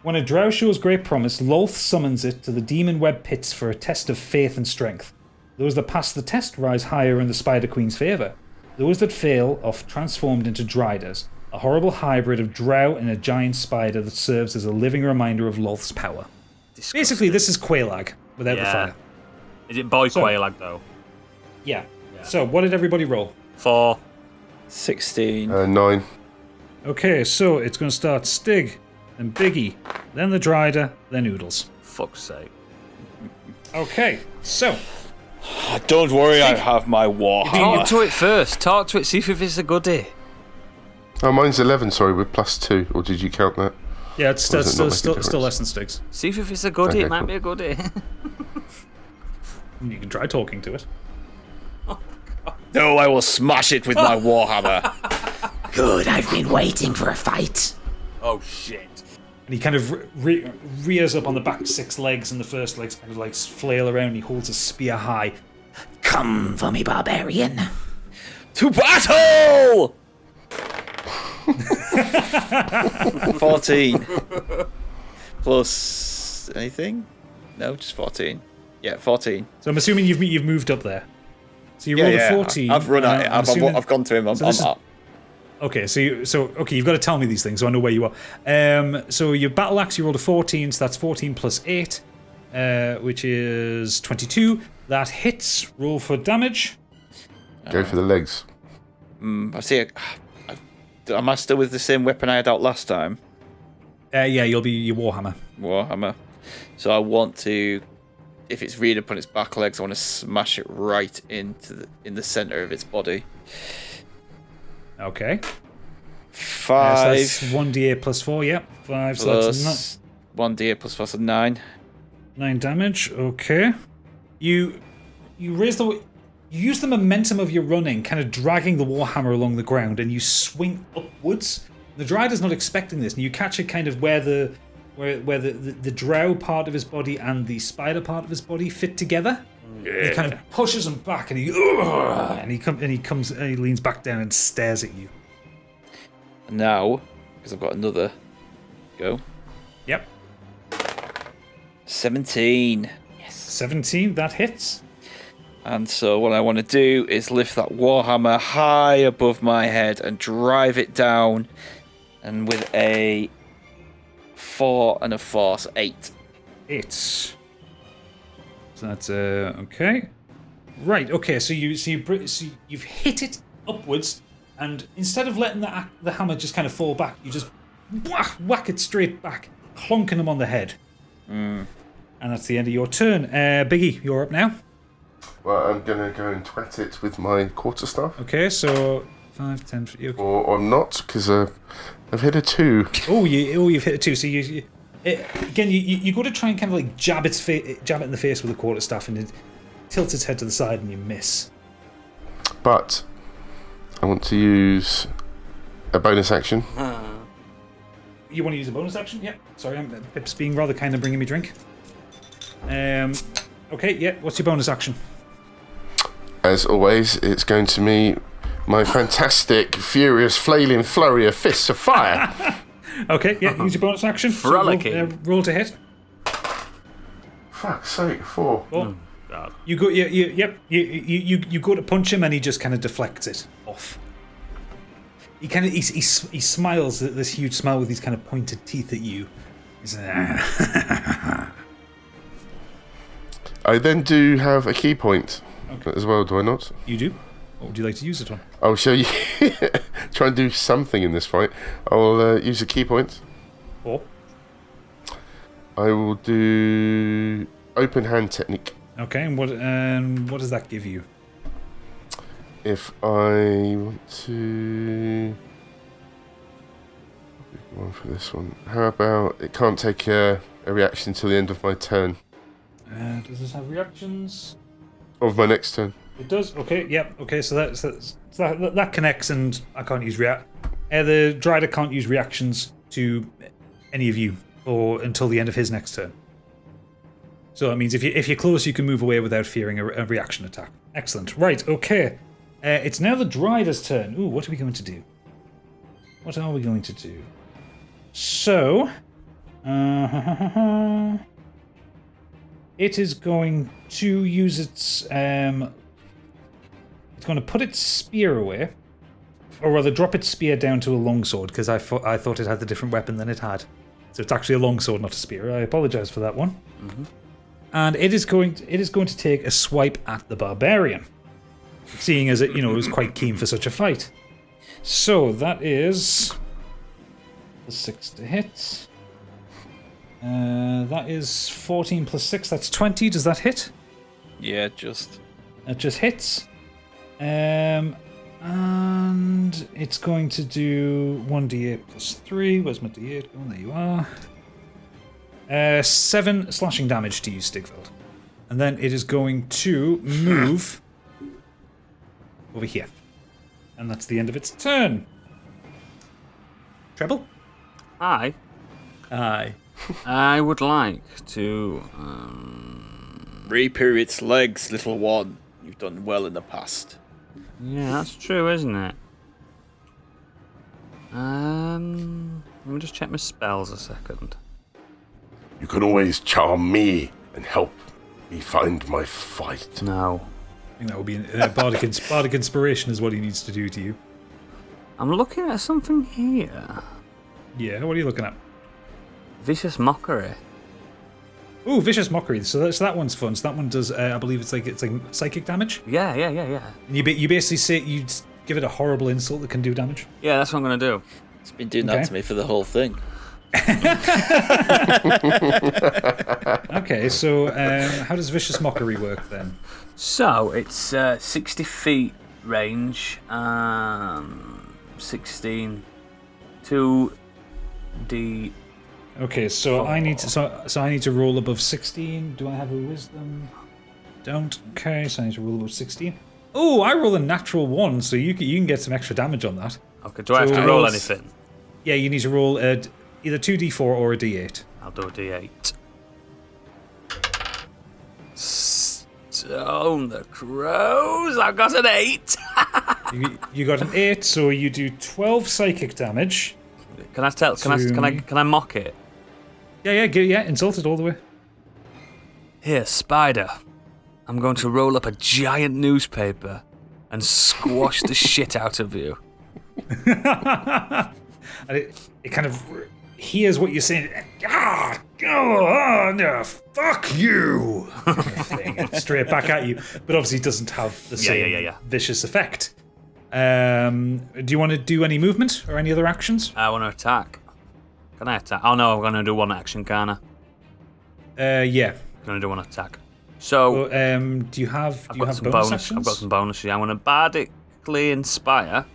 When a drow shows great promise, Lolth summons it to the demon web pits for a test of faith and strength. Those that pass the test rise higher in the Spider Queen's favour. Those that fail are transformed into Driders, a horrible hybrid of drow and a giant spider that serves as a living reminder of Lolth's power. Disgusting. Basically, this is Quailag without the Yeah. fire. Is it boy So- Quailag, though? Yeah. So, what did everybody roll? 4. 16. 9. Okay, so it's going to start Stig, then Biggie, then the Drider, then Oodles. Fuck's sake. Okay, so Don't worry, I have my war. Talk to it first. Talk to it. See if it's a goodie. Oh, mine's 11, sorry, with +2. Or did you count that? yeah, it's Or does it still, not make a still difference? less than Stig's. See if it's a goodie. Okay, It might cool. be a goodie. You can try talking to it. No, I will smash it with my warhammer. Good, I've been waiting for a fight. Oh, shit. And he kind of rears up on the back 6 legs, and the first legs kind of like flail around. And he holds a spear high. Come for me, barbarian. To battle! 14. Plus anything? No, just 14. Yeah, 14. So I'm assuming you've moved up there. So you Yeah, rolled yeah. a 14. I've run at it. I'm assuming- I've gone to him. I'm So this is- up. Okay, so you've got to tell me these things so I know where you are. So your battle axe, you rolled a 14, so that's 14 plus 8, which is 22. That hits. Roll for damage. Go for the legs. I see. Am I still with the same weapon I had out last time? Yeah, you'll be your warhammer. Warhammer. So I want to, if it's reared up on its back legs, I want to smash it right in the center of its body. Okay. 5 So that's 1d8 plus 4. Yep. 5. So that's plus 1d8 plus 4, so 9. 9 damage. Okay. You raise you use the momentum of your running, kind of dragging the warhammer along the ground, and you swing upwards. The Drider's not expecting this, and you catch it kind of where the drow part of his body and the spider part of his body fit together. Yeah. He kind of pushes him back, and he leans back down and stares at you. And now, because I've got another go. Yep. 17. 17. That hits. And so what I want to do is lift that warhammer high above my head and drive it down. And with a 4 and a 4, so 8. 8. So that's okay. Right. Okay. So you've hit it upwards, and instead of letting the hammer just kind of fall back, you just whack it straight back, clonking him on the head. And that's the end of your turn. Biggie, you're up now. Well, I'm going to go and twat it with my quarterstaff. Okay. So 5, 10. Okay. Or I'm not, because I've hit a 2. You've hit a 2. So you go to try and kind of like jab it in the face with a quarterstaff, and it tilts its head to the side, and you miss. But I want to use a bonus action. You want to use a bonus action? Yeah. Sorry, Pip's being rather kind of bringing me drink. Okay, yeah. What's your bonus action? As always, it's going to be my fantastic, furious, flailing flurry of fists of fire. Okay, yeah. Use your bonus action. Frolicking. So roll to hit. Fuck's sake, 4. Oh. God. You go. You go to punch him, and he just kind of deflects it off. He kind of he smiles this huge smile with these kind of pointed teeth at you. He's I then do have a key point as well, do I not? You do. What would you like to use it on? I'll show you. Try and do something in this fight. I'll use a key point. Or I will do open hand technique. okay, and what does that give you? If I want to... one for this one. How about it can't take a reaction until the end of my turn? Does this have reactions? Of my next turn. It does. Okay. Yep. Okay. So that connects, and I can't use the Drider can't use reactions to any of you or until the end of his next turn. So that means if you're close, you can move away without fearing a reaction attack. Excellent. Right. Okay. It's now the Drider's turn. Ooh, what are we going to do? What are we going to do? So, it is going to use its. It's going to put its spear away, or rather, drop its spear down to a longsword because I thought it had a different weapon than it had. So it's actually a longsword, not a spear. I apologize for that one. Mm-hmm. And it is going to take a swipe at the barbarian, seeing as it was quite keen for such a fight. So that is the 6 to hit. That is 14 plus 6. That's 20. Does that hit? Yeah, just. That just hits. And it's going to do 1d8 plus 3. Where's my d8? Oh, there you are. 7 slashing damage to you, Stigveld. And then it is going to move over here. And that's the end of its turn. Treble? Aye. I would like to... Repair its legs, little one. You've done well in the past. Yeah, that's true, isn't it? Let me just check my spells a second. You can always charm me and help me find my fight. No. I think that would be bardic inspiration is what he needs to do to you. I'm looking at something here. Yeah, what are you looking at? Vicious Mockery. Ooh, Vicious Mockery. So that one's fun. So that one does, I believe it's like psychic damage. Yeah. And you basically say you give it a horrible insult that can do damage. Yeah, that's what I'm going to do. It's been doing that to me for the whole thing. Okay, so how does Vicious Mockery work then? So, it's 60 feet range, 16, 2d. Okay, so I need to roll above 16. Do I have a wisdom? Don't. Okay, so I need to roll above 16. Oh, I roll a natural 1, so you can get some extra damage on that. Okay, do I have to roll anything? Yeah, you need to roll either 2d4 or a d8. I'll do a d8. Stone the crows! I've got an 8! you got an 8, so you do 12 psychic damage. Can I mock it? Yeah, insult it all the way. Here, Spider. I'm going to roll up a giant newspaper and squash the shit out of you. And it kind of hears what you're saying. No, fuck you! Straight back at you. But obviously it doesn't have the same vicious effect. Do you want to do any movement or any other actions? I want to attack. Can I attack? Oh no, I'm going to do one action, can't I? Yeah. I'm going to do one attack. So, do you have bonus actions? I've got some bonuses. I want to bardically inspire.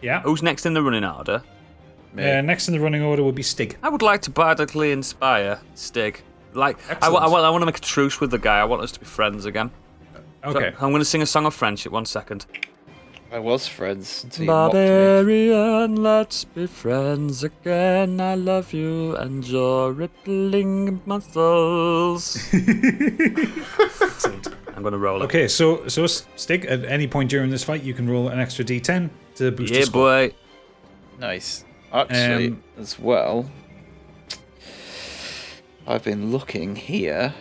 Yeah. Who's next in the running order? Next in the running order would be Stig. I would like to bardically inspire Stig. I want to make a truce with the guy. I want us to be friends again. Okay. So I'm going to sing a song of friendship. 1 second. I was friends until you mocked me. Barbarian, let's be friends again. I love you and your rippling muscles. I'm going to roll it. Okay, so Stig, at any point during this fight, you can roll an extra d10 to boost your score. boy. Nice. Actually, as well, I've been looking here,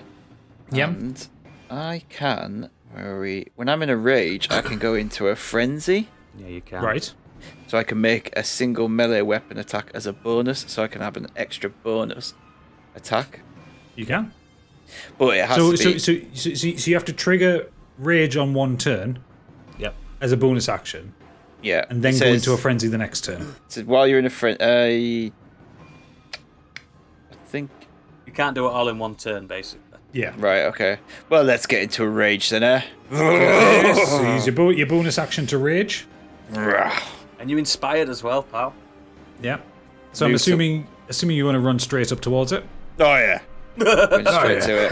and I can, when I'm in a rage, I can go into a frenzy. Yeah, you can. Right. So I can make a single melee weapon attack as a bonus, so I can have an extra bonus attack. You can. But it has to be... So you have to trigger rage on one turn. Yep. As a bonus action. Yeah. And then go into a frenzy the next turn. So while you're in a frenzy... I think... You can't do it all in one turn, basically. Yeah. Right, okay. Well, let's get into a rage then, eh? So use your bonus action to rage. And you inspired as well, pal. Yeah. So I'm assuming you want to run straight up towards it. Oh, yeah. Went straight to it.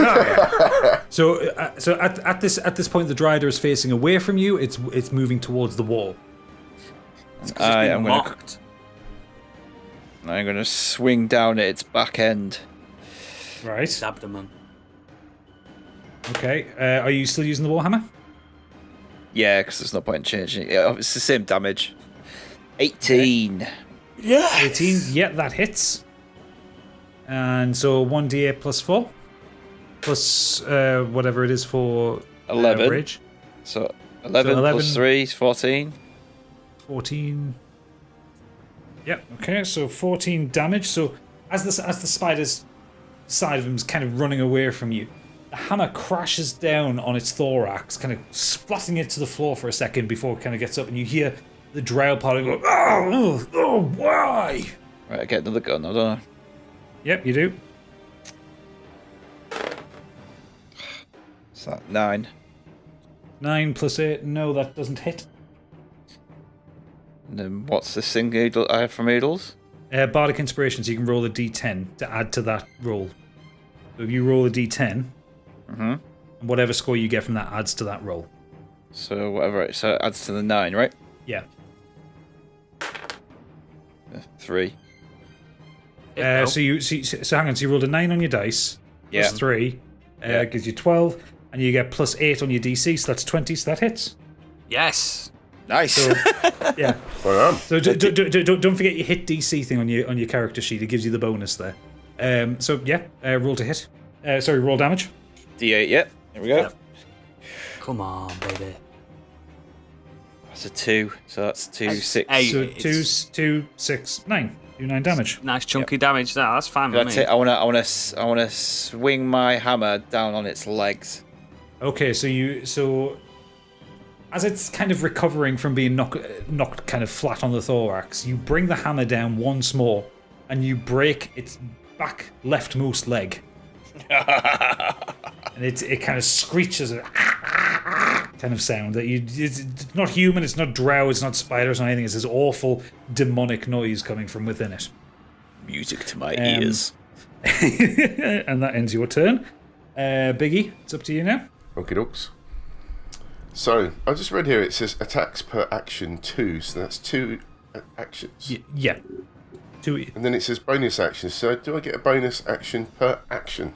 So at this point, the Dryder is facing away from you. It's moving towards the wall. I'm gonna swing down at its back end. Right. Its abdomen. Okay. Are you still using the warhammer? Yeah, because there's no point in changing it. It's the same damage. 18. Yeah. 18. Yeah, that hits. And so 1d8 plus 4. Plus whatever it is for 11. rage. So 11 plus 3 is 14. 14. Yep. Okay. So 14 damage. So as the spider's side of him is kind of running away from you, the hammer crashes down on its thorax, kind of splatting it to the floor for a second before it kind of gets up, and you hear the drow party go, "Oh, why?" Right, I get another gun, I don't know. Yep, you do. What's that? 9. 9 plus 8. No, that doesn't hit. And then what's this thing I have from Oodles? Bardic Inspiration, so you can roll a d10 to add to that roll. So if you roll a d10, and whatever score you get from that adds to that roll. So whatever, so it adds to the 9, right? Yeah. 3. So hang on. So you rolled a 9 on your dice. Yeah. Plus 3 gives you 12, and you get plus 8 on your DC, so that's 20. So that hits. Yes. Nice. So, yeah. Well done. So don't forget your hit DC thing on your character sheet. It gives you the bonus there. So yeah, roll to hit. Roll damage. D8. Yeah. Here we go. Yep. Come on, baby. That's a 2. So that's 2, 6. 8. So 2, 6, 9. Do 9 damage. Nice chunky damage. That's fine with me. I wanna swing my hammer down on its legs. Okay, so as it's kind of recovering from being knocked kind of flat on the thorax, you bring the hammer down once more, and you break its back leftmost leg. And it kind of screeches a kind of sound that it's not human, it's not drow, it's not spiders or anything. It's this awful demonic noise coming from within it. Music to my ears. And that ends your turn. Biggie, it's up to you now. Okie dokes. So, I just read here it says attacks per action 2, so that's 2 actions. Yeah. 2. And then it says bonus actions, so do I get a bonus action per action?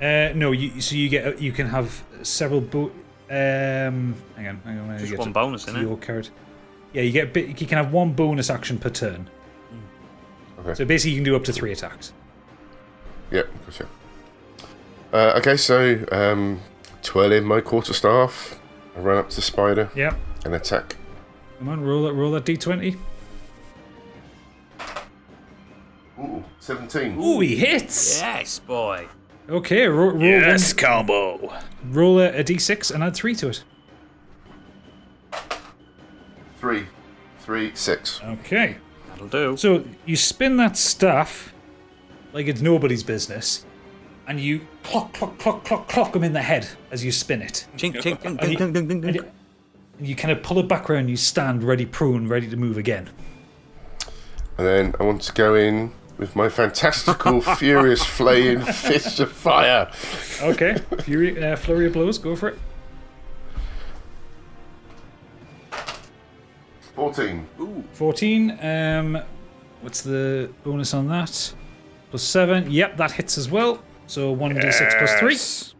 No, you can have several hang on. Just one bonus, isn't it? Your card. Yeah, you can have one bonus action per turn. Okay. So basically you can do up to 3 attacks. Yep, gotcha. Okay, so twirl in my quarterstaff, I run up to the spider, Yep. and attack. Come on, roll that d20. Ooh, 17. Ooh, he hits! Yes, boy. Okay, roll Yes, combo. roll a d6 and add 3 to it. 3, 6. Okay. That'll do. So you spin that staff like it's nobody's business, and you clock him in the head as you spin it. Chink, chink, ding, ding, ding, ding, ding, ding. And you kind of pull it back around, you stand ready, prone, ready to move again. And then I want to go in with my fantastical, furious, flaying fist of fire. Okay, flurry of blows, go for it. 14. Ooh. 14. What's the bonus on that? +7. Yep, that hits as well. So 1d6 +3.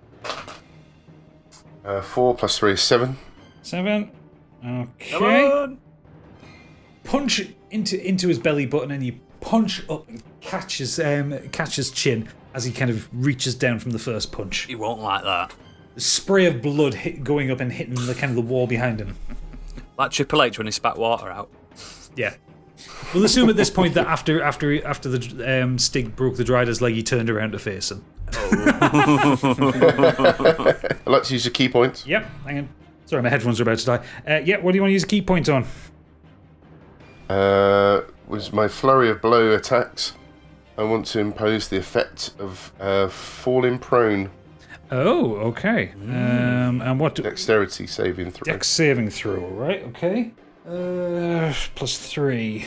4 + 3 is 7. 7. Come Okay. on. Punch into his belly button, and you punch up and catch his chin as he kind of reaches down from the first punch. He won't like that. The spray of blood going up and hitting the kind of the wall behind him. Like Triple H when he spat water out. Yeah. We'll assume at this point that after the Stig broke the Drider's leg, he turned around to face him. I'd like to use a key point. Yep. Hang on. Sorry, my headphones are about to die. Yeah. What do you want to use a key point on? Was my flurry of blow attacks. I want to impose the effect of falling prone. Oh, okay. And what? Dexterity saving throw. Dex saving throw, right? Okay. +3.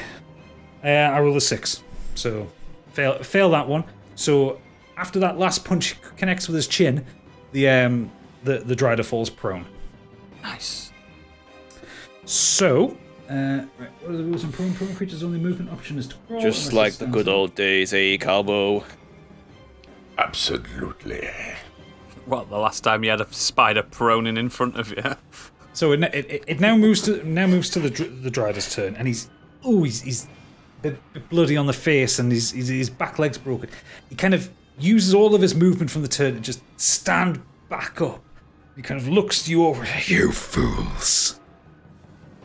I roll a 6, so fail that one. So after that last punch connects with his chin, the Drider falls prone. Nice. So, right, what are the rules on prone? Prone creatures' only movement option is to crawl. Just like the good old days, Calbo? Absolutely. What, the last time you had a spider proning in front of you? So it now moves to the Drider's turn, and he's a bit bloody on the face, and his back leg's broken. He kind of uses all of his movement from the turn to just stand back up. He kind of looks to you over, you fools,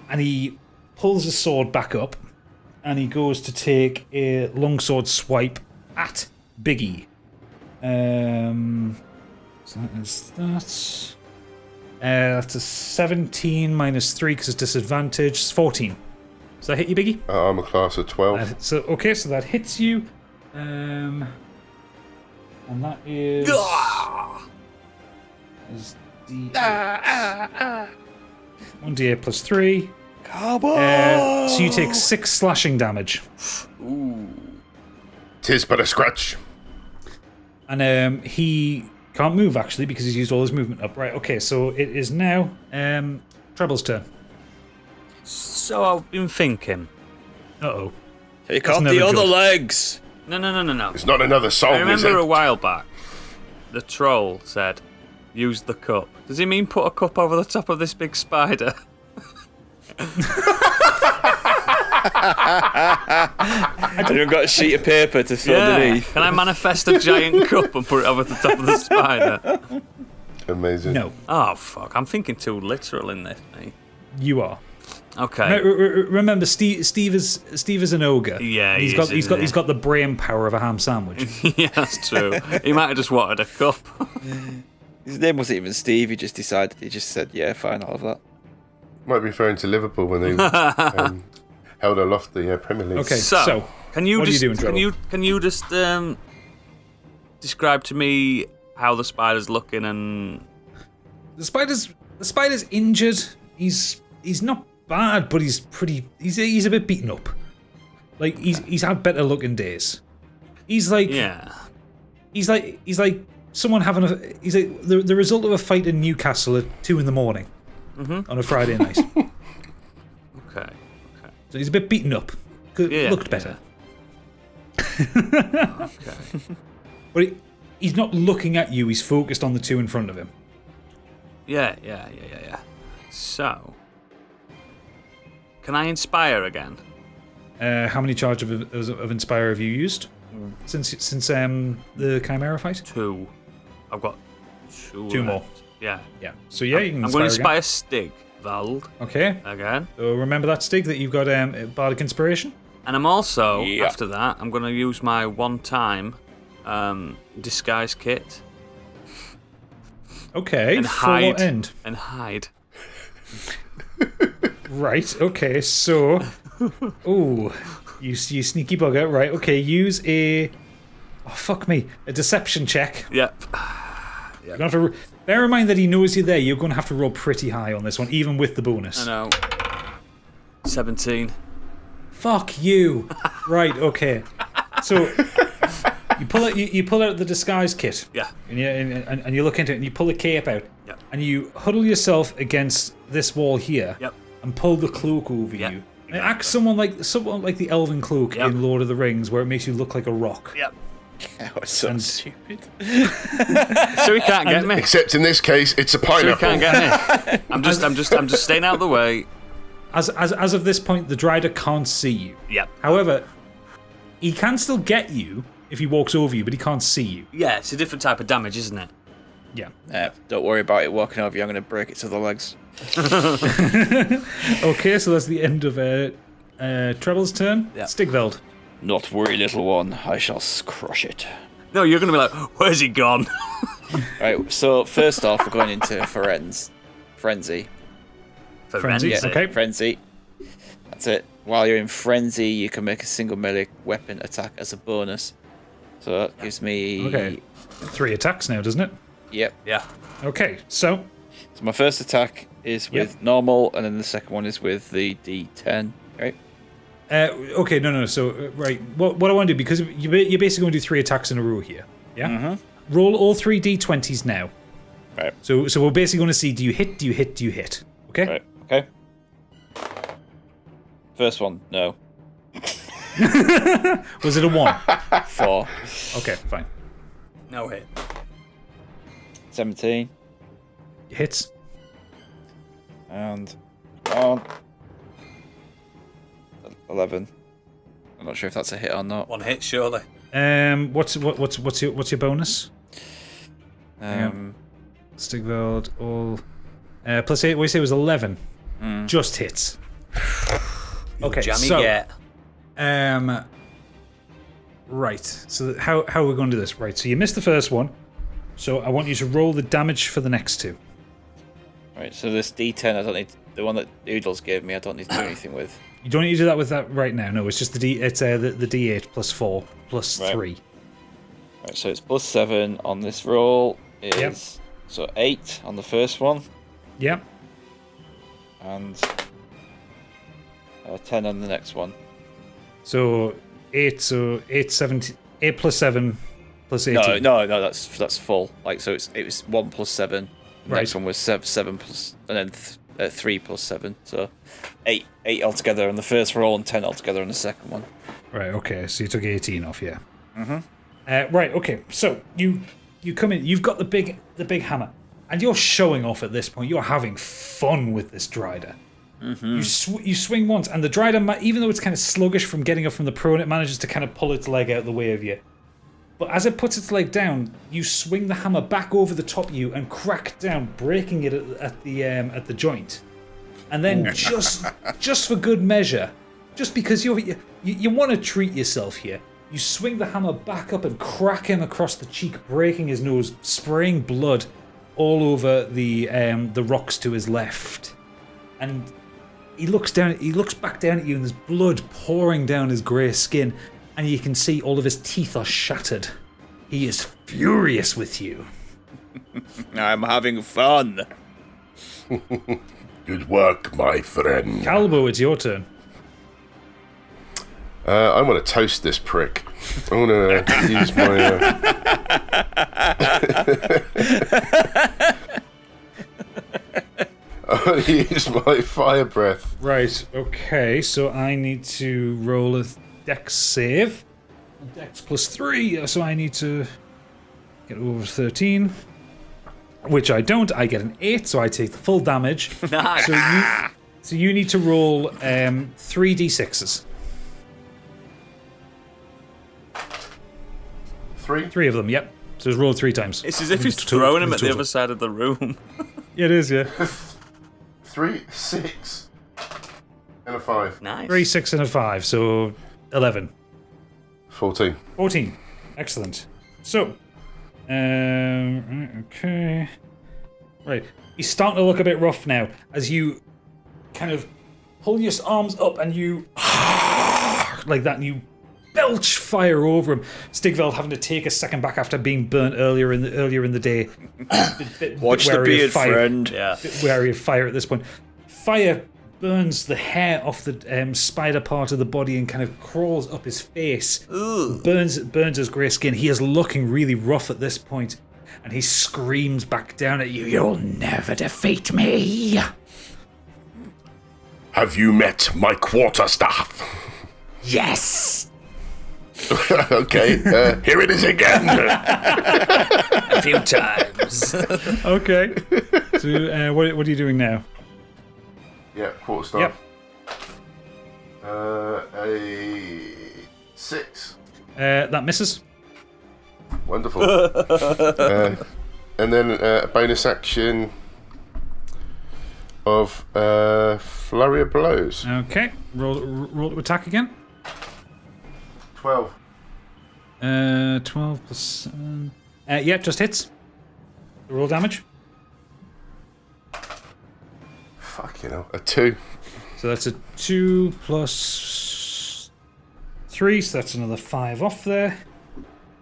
and he pulls his sword back up, and he goes to take a longsword swipe at Biggie. So that is that. That's a 17 minus 3 because it's disadvantage. It's 14. Does that hit you, Biggie? I'm a class of 12. So that hits you. And that is. is D8. 1d8 +3. So you take 6 slashing damage. Ooh. 'Tis but a scratch. And he can't move actually because he's used all his movement up. Right, okay, so it is now Treble's turn. So I've been thinking. Uh-oh. Take off never the other good. legs! No. It's not another song, I remember is it? a while back, the troll said, use the cup. Does he mean put a cup over the top of this big spider? I don't got a sheet of paper to fill underneath. Can I manifest a giant cup and put it over the top of the spider? Amazing. No, Oh, fuck. I'm thinking too literal in this, mate. you are. Okay. Now, remember, Steve is an ogre. Yeah, he's got the brain power of a ham sandwich. Yeah, that's true. He might have just wanted a cup. His name wasn't even Steve, he just said, yeah, fine, I'll have that. Might be referring to Liverpool when they held aloft the Premier League. Okay, So, can you what just are you doing, can you just describe to me how the spider's looking and the spider's injured. He's not bad, but he's a bit beaten up. Like he's had better looking days. He's like someone having he's like the result of a fight in Newcastle at 2 a.m. on a Friday night. Okay. So he's a bit beaten up. Looked better. Okay. But he's not looking at you. He's focused on the 2 in front of him. Yeah. So, can I inspire again? How many charge of Inspire have you used since the Chimera fight? 2. I've got 2. 2 more. left. Yeah. Yeah. So yeah, you can I'm going to inspire inspire Stig, Vald, again. Okay. again. So remember that, Stig, that you've got Bardic Inspiration? And I'm also, after that, I'm going to use my one-time disguise kit. Okay. And for hide. what end? And hide. Right, okay, so... Ooh, you sneaky bugger. Right, okay, use a... Oh, fuck me. A deception check. Yep. You're gonna have to... Bear in mind that he knows you're there. You're going to have to roll pretty high on this one, even with the bonus. I know. 17. Fuck you. Right, okay. So... You pull out the disguise kit. Yeah. And you look into it and you pull the cape out. Yep. And you huddle yourself against this wall here. Yep. And pull the cloak over Yep. you. Act someone like the Elven Cloak in Lord of the Rings, where it makes you look like a rock. Yep. That was so stupid. So he can't get me. Except in this case, it's a So he pineapple. can't get me. I'm just staying out of the way. As of this point, the Drider can't see you. Yep. However, he can still get you if he walks over you, but he can't see you. Yeah, it's a different type of damage, isn't it? Yeah. Don't worry about it walking over you. I'm going to break it to the legs. Okay, so that's the end of Treble's turn. Yeah. Stigveld. Not worry, little one. I shall crush it. No, you're going to be like, where's he gone? Right, so first off, we're going into Frenzy. Frenzy, Yeah, okay. Frenzy. That's it. While you're in Frenzy, you can make a single melee weapon attack as a bonus. So that gives me... Okay. 3 attacks now, doesn't it? Yep. Yeah. Okay, so So my first attack is with normal, and then the second one is with the D10, right? okay, no. So right, what I want to do, because you're basically going to do 3 attacks in a row here. Yeah. Mm-hmm. Roll all 3 d20s now. Right. So we're basically going to see: do you hit? Do you hit? Do you hit? Okay. Right. Okay. First one, no. Was it a 1? 4. Okay, fine. No hit. 17. Hits. And on 11. I'm not sure if that's a hit or not. 1 hit, surely. What's your bonus? Stigveld all plus 8. What you say was 11. Just hits. Okay, Jammy so get. right. So how are we going to do this? Right. So you missed the first one. So I want you to roll the damage for the next 2. Right, so this D10, I don't need... The one that Oodles gave me, I don't need to do anything with. You don't need to do that with that right now. No, it's just the D8 plus 4 plus 3. Right, so it's plus 7 on this roll. Is Yep. So 8 on the first one. Yep. And 10 on the next one. So 8. So 8 plus 7 plus 18. No, that's full. Like, so it was 1 plus 7. The Right. next one was 7 plus, and then 3 plus 7. So 8 altogether on the first roll and 10 altogether on the second one. Right. Okay. So you took 18 off. Yeah. Right. Okay. So you come in. You've got the big hammer, and you're showing off at this point. You're having fun with this Drider. You swing once, and the Drider, even though it's kind of sluggish from getting up from the prone, it manages to kind of pull its leg out of the way of you. But as it puts its leg down, you swing the hammer back over the top of you and crack down, breaking it at the joint. And then just for good measure, just because you want to treat yourself here, you swing the hammer back up and crack him across the cheek, breaking his nose, spraying blood all over the rocks to his left. And he looks back down at you, and there's blood pouring down his grey skin, and you can see all of his teeth are shattered. He is furious with you. I'm having fun. Good work, my friend. Calbo, it's your turn. I'm going to toast this prick. I'm going to use my... I'm going to use my fire breath. Right, okay, so I need to roll a dex save. Dex plus 3, so I need to get over 13. Which I don't. I get an 8, so I take the full damage. Nice. So you need to roll 3d6s. 3? 3 of them, yep. So just roll 3 times. It's as if he's throwing him at the other side of the room. Yeah, it is, yeah. 3, 6, and a 5. Nice. 3, 6, and a 5, so 11. 14. 14. Excellent. So, okay. Right. He's starting to look a bit rough now as you kind of pull your arms up and you like that, and you belch fire over him. Stigveld having to take a second back after being burnt earlier in the day. Watch the beard, friend. Yeah. Bit wary of fire at this point. Fire burns the hair off the spider part of the body and kind of crawls up his face. Burns his grey skin. He is looking really rough at this point, and he screams back down at you. You'll never defeat me. Have you met my quarterstaff? Yes. Okay, here it is again. A few times. Okay. So, what are you doing now? Yeah, quarterstaff. Yep. A 6. That misses. Wonderful. And then a bonus action of flurry of blows. Okay. Roll to attack again. 12. 12 plus 7. Yeah, just hits. Roll damage. Fucking hell. A 2. So that's a 2 plus 3, so that's another 5 off there.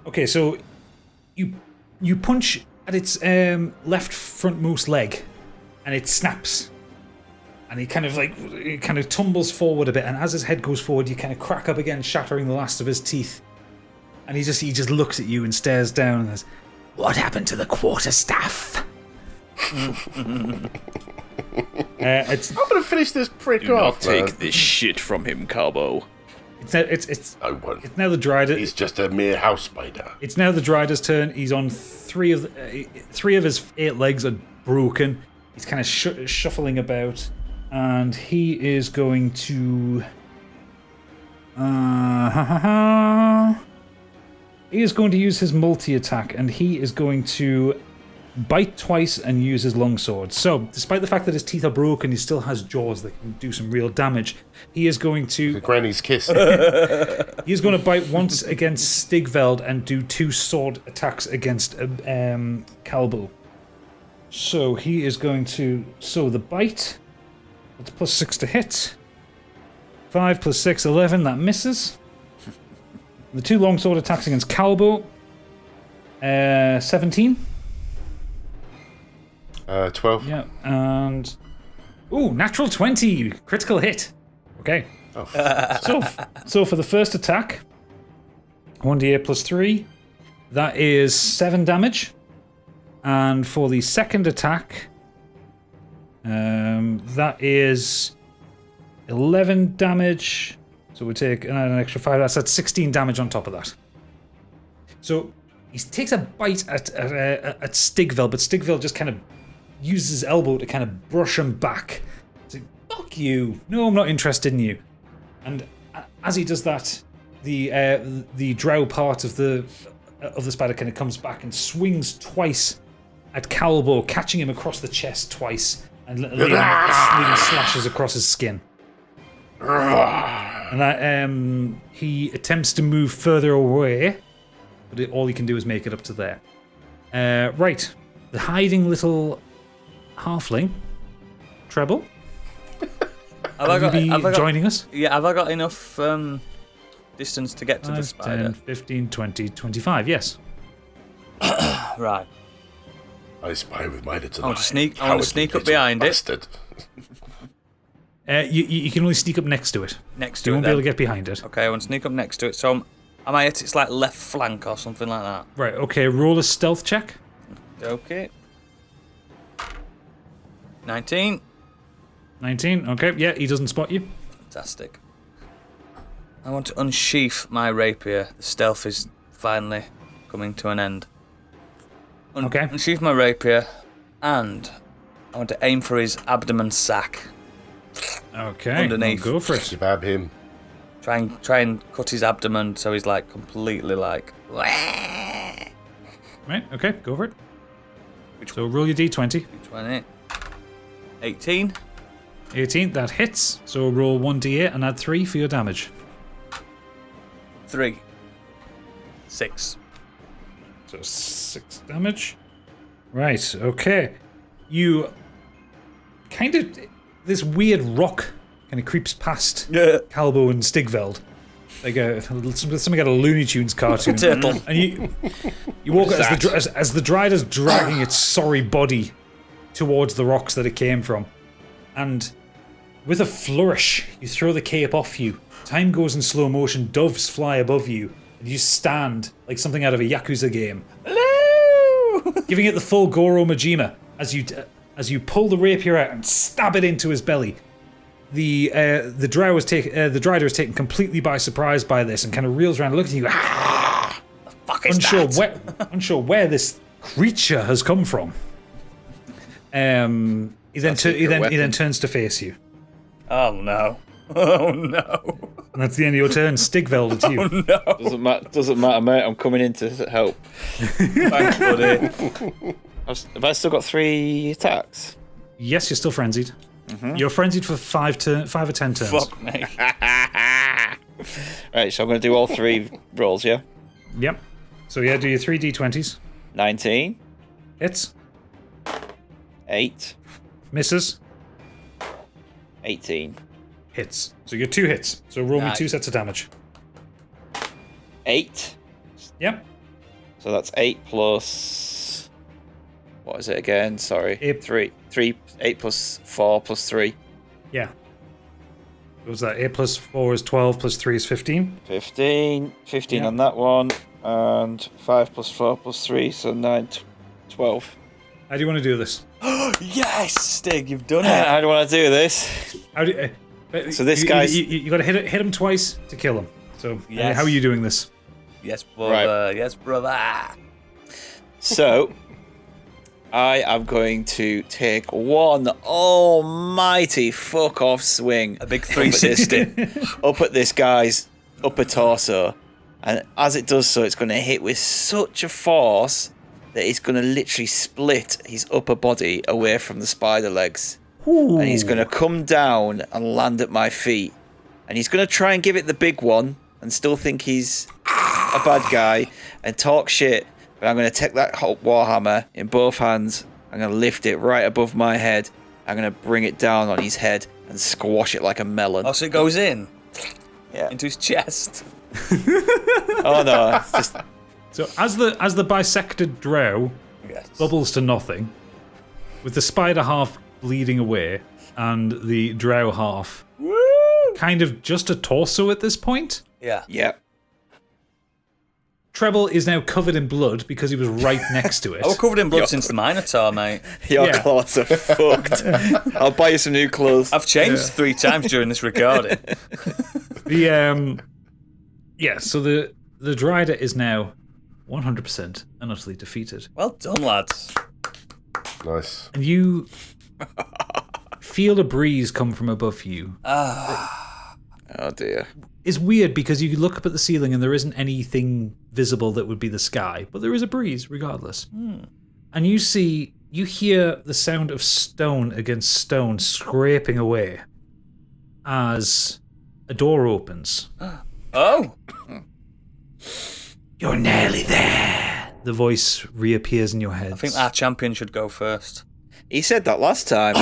Okay, so you punch at its left frontmost leg, and it snaps. And he kind of tumbles forward a bit, and as his head goes forward, you kind of crack up again, shattering the last of his teeth. And he just looks at you and stares down and says, What happened to the quarterstaff? it's I'm gonna finish this prick Do off. not take this shit from him, Carbo. it's I won't. it's now the Dryder. He's just a mere house spider. It's now the Dryder's turn. He's on three of his 8 legs are broken. He's kind of shuffling about, and he is going to. He is going to use his multi-attack, and he is going to bite twice and use his longsword. So, despite the fact that his teeth are broken, he still has jaws that can do some real damage. He is going to. The granny's kiss. He is going to bite once against Stigveld and do 2 sword attacks against Calbo. So he is going to. So the bite. That's plus 6 to hit. 5 plus 6, 11. That misses. The 2 longsword attacks against Calbo. 17. 12. Yeah, and. Ooh, natural 20. Critical hit. Okay. Oh, So for the first attack, 1d8 plus 3, that is 7 damage. And for the second attack, that is 11 damage. So we take an extra 5. That's 16 damage on top of that. So he takes a bite at Stigveld, but Stigveld just kind of uses his elbow to kind of brush him back. It's like, fuck you. No, I'm not interested in you. And as he does that, the drow part of the spider kind of comes back and swings twice at Calbo, catching him across the chest twice and leaving slashes across his skin. And that he attempts to move further away, but all he can do is make it up to there. Right, the hiding little halfling, Treble. Have you joining us? Yeah, have I got enough distance to get to the 5, spider? 10, 15, 20, 25, yes. Right. I spy with my little I want to eye. sneak Cowardly up little behind bastard. You can only sneak up next to it. Next You to it. won't be able to get behind it. Okay, I want to sneak up next to it. So am I at its like left flank or something like that? Right, okay, roll a stealth check. Okay. 19. 19, okay, yeah, he doesn't spot you. Fantastic. I want to unsheath my rapier. The stealth is finally coming to an end. Okay. Unsheath my rapier, and I want to aim for his abdomen sac. Okay, Underneath. go for it. Stab him. Try and cut his abdomen so he's like completely like. Right, okay, go for it. Which So roll your d20. 20. 18. 18, that hits. So roll 1d8 and add 3 for your damage. 3. 6. So 6 damage. Right, okay. You kind of. This weird rock kind of creeps past Calbo and Stigveld. Like something out of a Looney Tunes cartoon. Turtle. And you walk as the Dryder's dragging its sorry body towards the rocks that it came from. And with a flourish, you throw the cape off you. Time goes in slow motion, doves fly above you, and you stand like something out of a Yakuza game. Hello! Giving it the full Goro Majima as you pull the rapier out and stab it into his belly. the drow is the Drider is taken completely by surprise by this and kind of reels around, looking at you, Fuck is unsure where this creature has come from. He then turns to face you. Oh no! Oh no! And that's the end of your turn. Stigveld, it's you. Oh no! Doesn't matter, mate. I'm coming in to help. Thanks, buddy. Have I still got 3 attacks? Yes, you're still frenzied. You're frenzied for 5 or 10 turns. Fuck me. Right, so I'm going to do all 3 rolls, yeah? Yep. So yeah, do your 3 d20s. 19, Hits. 8, Misses. 18. Hits. So you're 2 hits. So roll me Nice. 2 sets of damage. 8. Yep. So that's 8 plus... What is it again? Sorry. 8. 8 plus 4 plus 3. Yeah. What was that? 8 plus 4 is 12, plus 3 is 15. 15 Yeah. on that one, and 5 plus 4 plus 3, so 9, 12. How do you want to do this? Yes, Stig, you've done it. How do I want to do this? How do So this guy's- You got to hit him twice to kill him. So Yes. how are you doing this? Yes, brother. Right. Yes, brother. So, I am going to take one almighty fuck off swing. A big 360. Up at this guy's upper torso. And as it does so, it's going to hit with such a force that it's going to literally split his upper body away from the spider legs. And he's going to come down and land at my feet. And he's going to try and give it the big one and still think he's a bad guy and talk shit. But I'm going to take that warhammer in both hands. I'm going to lift it right above my head. I'm going to bring it down on his head and squash it like a melon. Oh, so it goes in? Yeah. Into his chest. Oh no, it's just... So as the bisected drow Yes. bubbles to nothing, with the spider half bleeding away and the drow half kind of just a torso at this point, Yeah. Yeah. Treble is now covered in blood because he was right next to it. I was covered in blood since the Minotaur, mate. Your Yeah. clothes are fucked. I'll buy you some new clothes. I've changed 3 times during this recording. So the Drider is now 100% and utterly defeated. Well done, lads. Nice. And you feel a breeze come from above you. Oh dear. It's weird because you look up at the ceiling and there isn't anything visible that would be the sky, but there is a breeze regardless. And you hear the sound of stone against stone scraping away as a door opens. Oh. You're nearly there. The voice reappears in your head. I think our champion should go first. He said that last time.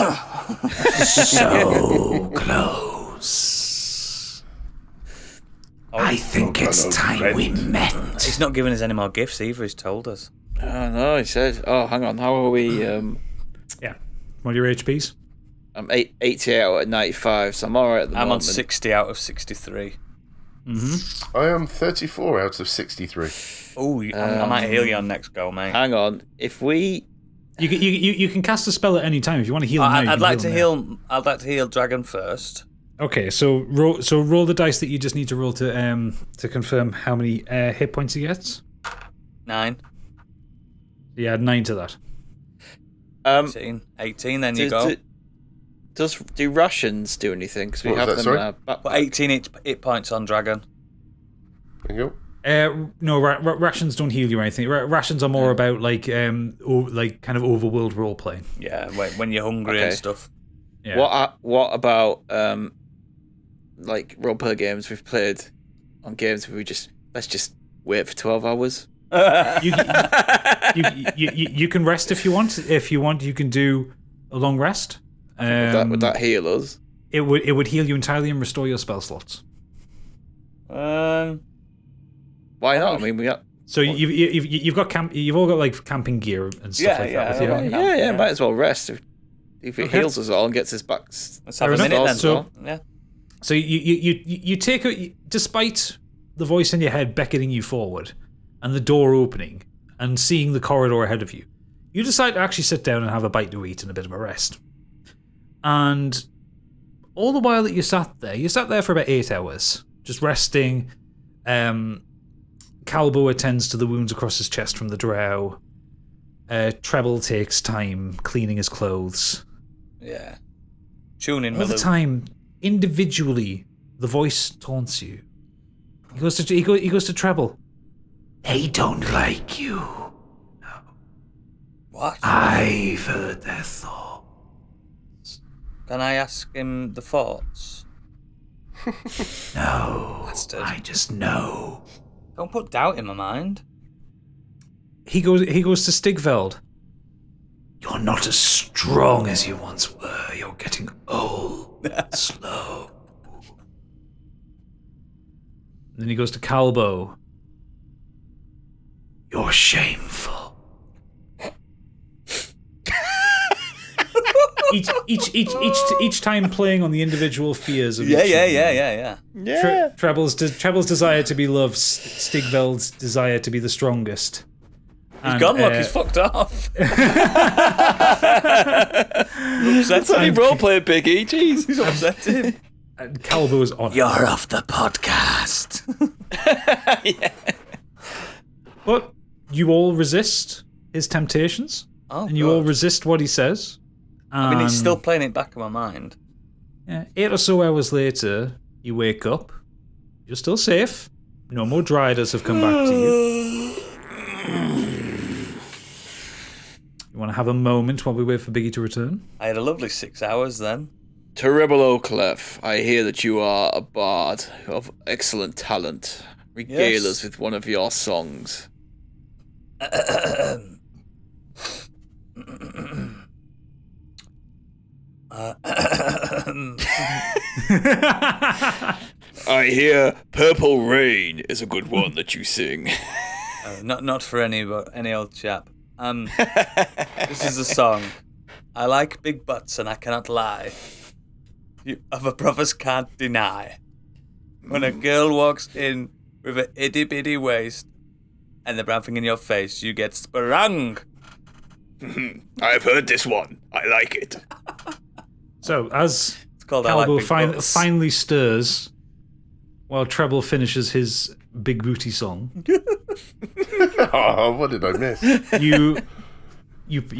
So close. I think it's time we met. He's not giving us any more gifts either, he's told us. Oh no, he said. Oh, hang on. How are we? Yeah. What are your HPs? I'm 88 out of 95, so I'm alright at the I'm moment. on 60 out of 63. I am 34 out of 63. Oh, I might heal you on next go, mate. Hang on. If we... You can cast a spell at any time if you want to heal. Now, you I'd can like to now. heal. I'd like to heal Dragon first. Okay, so roll the dice that you just need to roll to confirm how many hit points he gets. 9, You add 9 to that. 18, then you go. Do rations do anything? Because we What was have that, them in sorry? our back. But 18 hit points on Dragon. There you go. No, rations don't heal you or anything. Rations are more about like kind of overworld role playing. Yeah, when you're hungry Okay. and stuff. Yeah. What about like role-play games we've played on games where let's just wait for 12 hours? You can rest if you want. If you want, you can do a long rest. Would that heal us? It would heal you entirely and restore your spell slots. Why not? I mean, we got... So you've got you've all got like camping gear and stuff like that with you. Yeah, might as well rest. If it Okay. heals us all and gets us back... Let's have a Fair minute enough. then. So- Yeah. So you take despite the voice in your head beckoning you forward, and the door opening, and seeing the corridor ahead of you, you decide to actually sit down and have a bite to eat and a bit of a rest. And all the while that you sat there for about 8 hours, just resting. Calbo attends to the wounds across his chest from the drow. Treble takes time cleaning his clothes. Yeah. Tune in, All the time, individually, the voice taunts you. He goes to Treble. They don't like you. What? I've heard their thoughts. Can I ask him the thoughts? No, Bastard. I just know. Don't put doubt in my mind. He goes to Stigveld. You're not as strong as you once were. You're getting old, slow. Then he goes to Calbo. You're shameful. Each time playing on the individual fears of Yeah. Treble's desire to be loved, Stigveld's desire to be the strongest. He's gone, look, he's fucked off. That's only roleplay, Biggie. Jeez. He's upset him. And Calbo is on. You're off the podcast. Yeah. But you all resist his temptations, and you all resist what he says. I mean, he's still playing it back in my mind. Yeah, 8 or so hours later, you wake up. You're still safe. No more Driders have come back to you. You want to have a moment while we wait for Biggie to return? I had a lovely 6 hours then. Terrible Clef, I hear that you are a bard of excellent talent. Regale us with one of your songs. I hear Purple Rain is a good one that you sing. Not for any old chap. This is a song. I like big butts and I cannot lie. You other brothers can't deny. When a girl walks in with an itty bitty waist and the brown thing in your face, you get sprung. I've heard this one. I like it. So, as called Calbo I Like Big Butts. finally stirs, while Treble finishes his big booty song, Oh, what did I miss? you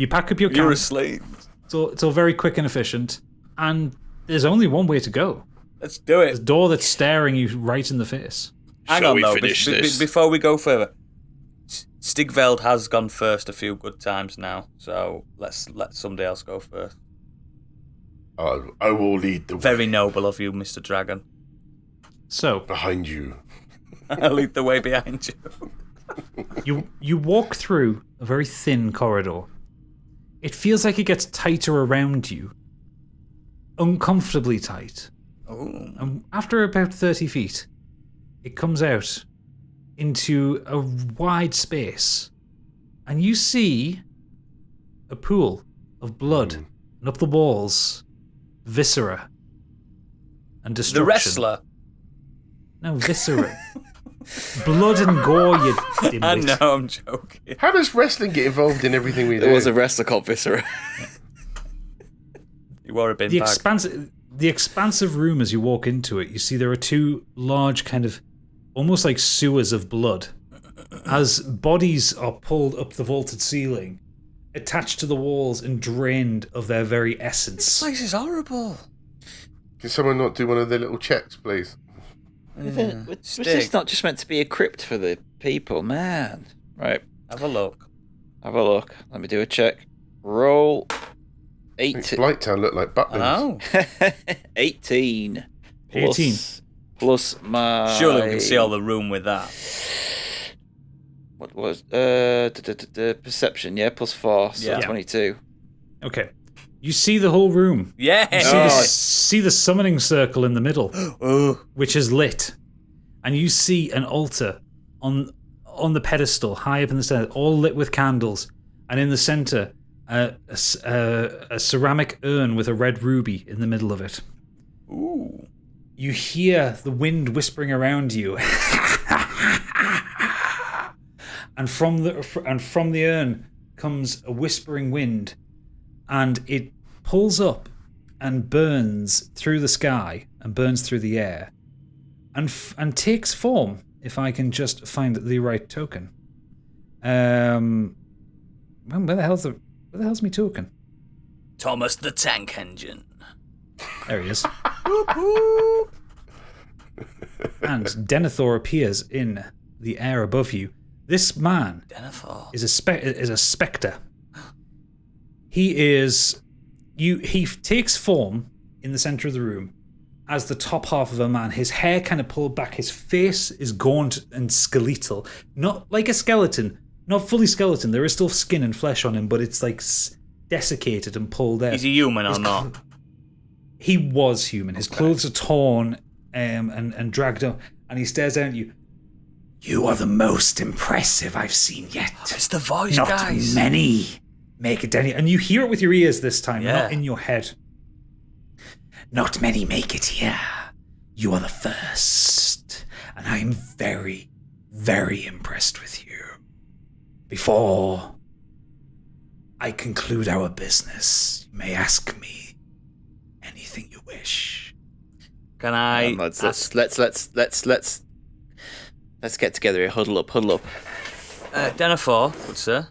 pack up your You're camp. asleep. It's all very quick and efficient, and there's only one way to go. Let's do There's it. a door that's staring you right in the face. Hang Shall on we though, finish this? before we go further. Stigveld has gone first a few good times now, so let's let somebody else go first. I will lead the way Very noble of you, Mr. Dragon. So, behind you. I'll lead the way behind you. you walk through a very thin corridor. It feels like it gets tighter around you. Uncomfortably tight. Ooh. And after about 30 feet, it comes out into a wide space. And you see a pool of blood. And up the walls, viscera and destruction. The wrestler. No, viscera. Blood and gore, you dimwit. I know, I'm joking. How does wrestling get involved in everything we do? There was a wrestler called Viscera. You wore a bin The bag. expansive room, as you walk into it, you see there are two large kind of almost like sewers of blood as bodies are pulled up the vaulted ceiling, attached to the walls and drained of their very essence. This place is horrible. Can someone not do one of their little checks, please? Was Stig, this not just meant to be a crypt for the people, man? Right, have a look. have a look. Let me do a check. Roll. Makes Blighttown look like I Butlins. know. 18. 18. Plus my... Surely we can see all the room with that. What was... perception, yeah, plus 4, so Yeah. 22. Okay. You see the whole room. Yeah. You see the summoning circle in the middle, which is lit. And you see an altar on the pedestal, high up in the center, all lit with candles. And in the center, a ceramic urn with a red ruby in the middle of it. Ooh. You hear the wind whispering around you. And from the urn comes a whispering wind, and it pulls up and burns through the sky and burns through the air and takes form, if I can just find the right token. Where the hell's my token? Thomas the Tank Engine. There he is. And Denethor appears in the air above you. This man is a spectre. He takes form in the center of the room as the top half of a man. His hair kind of pulled back. His face is gaunt and skeletal. Not like a skeleton. Not fully skeleton. There is still skin and flesh on him, but it's like desiccated and pulled out. Is he human or not? He was human. His clothes are torn and dragged up, and he stares down at you. You are the most impressive I've seen yet. It's the voice, Not guys. many. Make it down here. And you hear it with your ears this time, not in your head. Not many make it here. You are the first, and I am very, very impressed with you. Before I conclude our business, you may ask me anything you wish. Can I? Let's get together here. Huddle up. Denethor, good sir.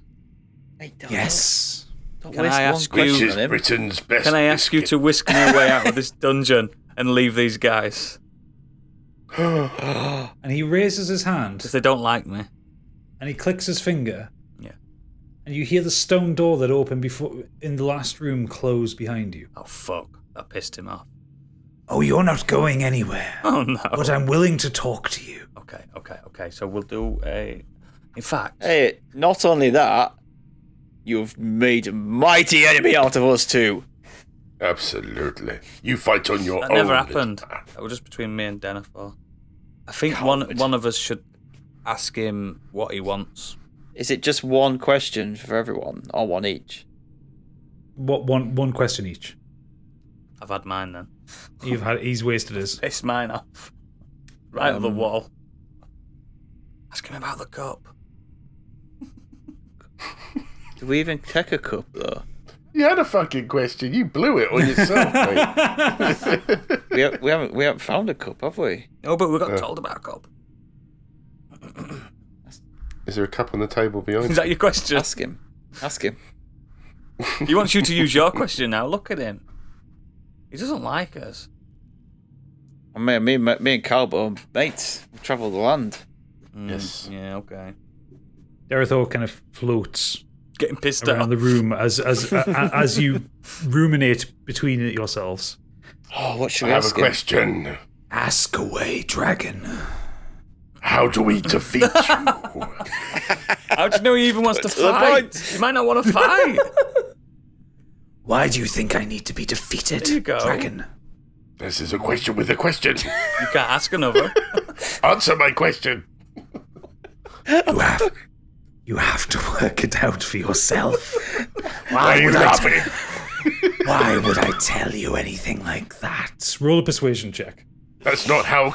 Hey, Yes. Can I ask you? Which is Britain's best. Can I ask you to whisk me away out of this dungeon and leave these guys? And he raises his hand, Because they don't like me. and he clicks his finger. Yeah. And you hear the stone door that opened before in the last room close behind you. Oh fuck! That pissed him off. Oh, you're not going anywhere. Oh no. But I'm willing to talk to you. Okay. So we'll do a. In fact, Hey, not only that, you've made a mighty enemy out of us too. Absolutely. You fight on your that own. never happened. That was just between me and Denethor. I think one of us should ask him what he wants. Is it just one question for everyone, or one each? What one question each? I've had mine then. He's wasted his. Piss mine off. Right on the wall. Ask him about the cup. Do we even take a cup though? You had a fucking question. You blew it on yourself, mate. We haven't found a cup, have we? No, but we got told about a cup. Is there a cup on the table behind Is you? that your question? Ask him. He wants you to use your question now. Look at him. He doesn't like us. I mean, me and Calbo, mates, we travel the land. Yes. Yeah, okay. Denethor kind of floats Getting pissed around off. the room as you ruminate between yourselves. Oh, what should I we have a ask him? question. Ask away, dragon. How do we defeat you? How do you know he even wants to To the fight? point. He might not want to fight. Why do you think I need to be defeated, There you go. dragon? This is a question with a question. You can't ask another. Answer my question. You have to work it out for yourself. Why are you laughing? Why would I tell you anything like that? Roll a persuasion check. That's not how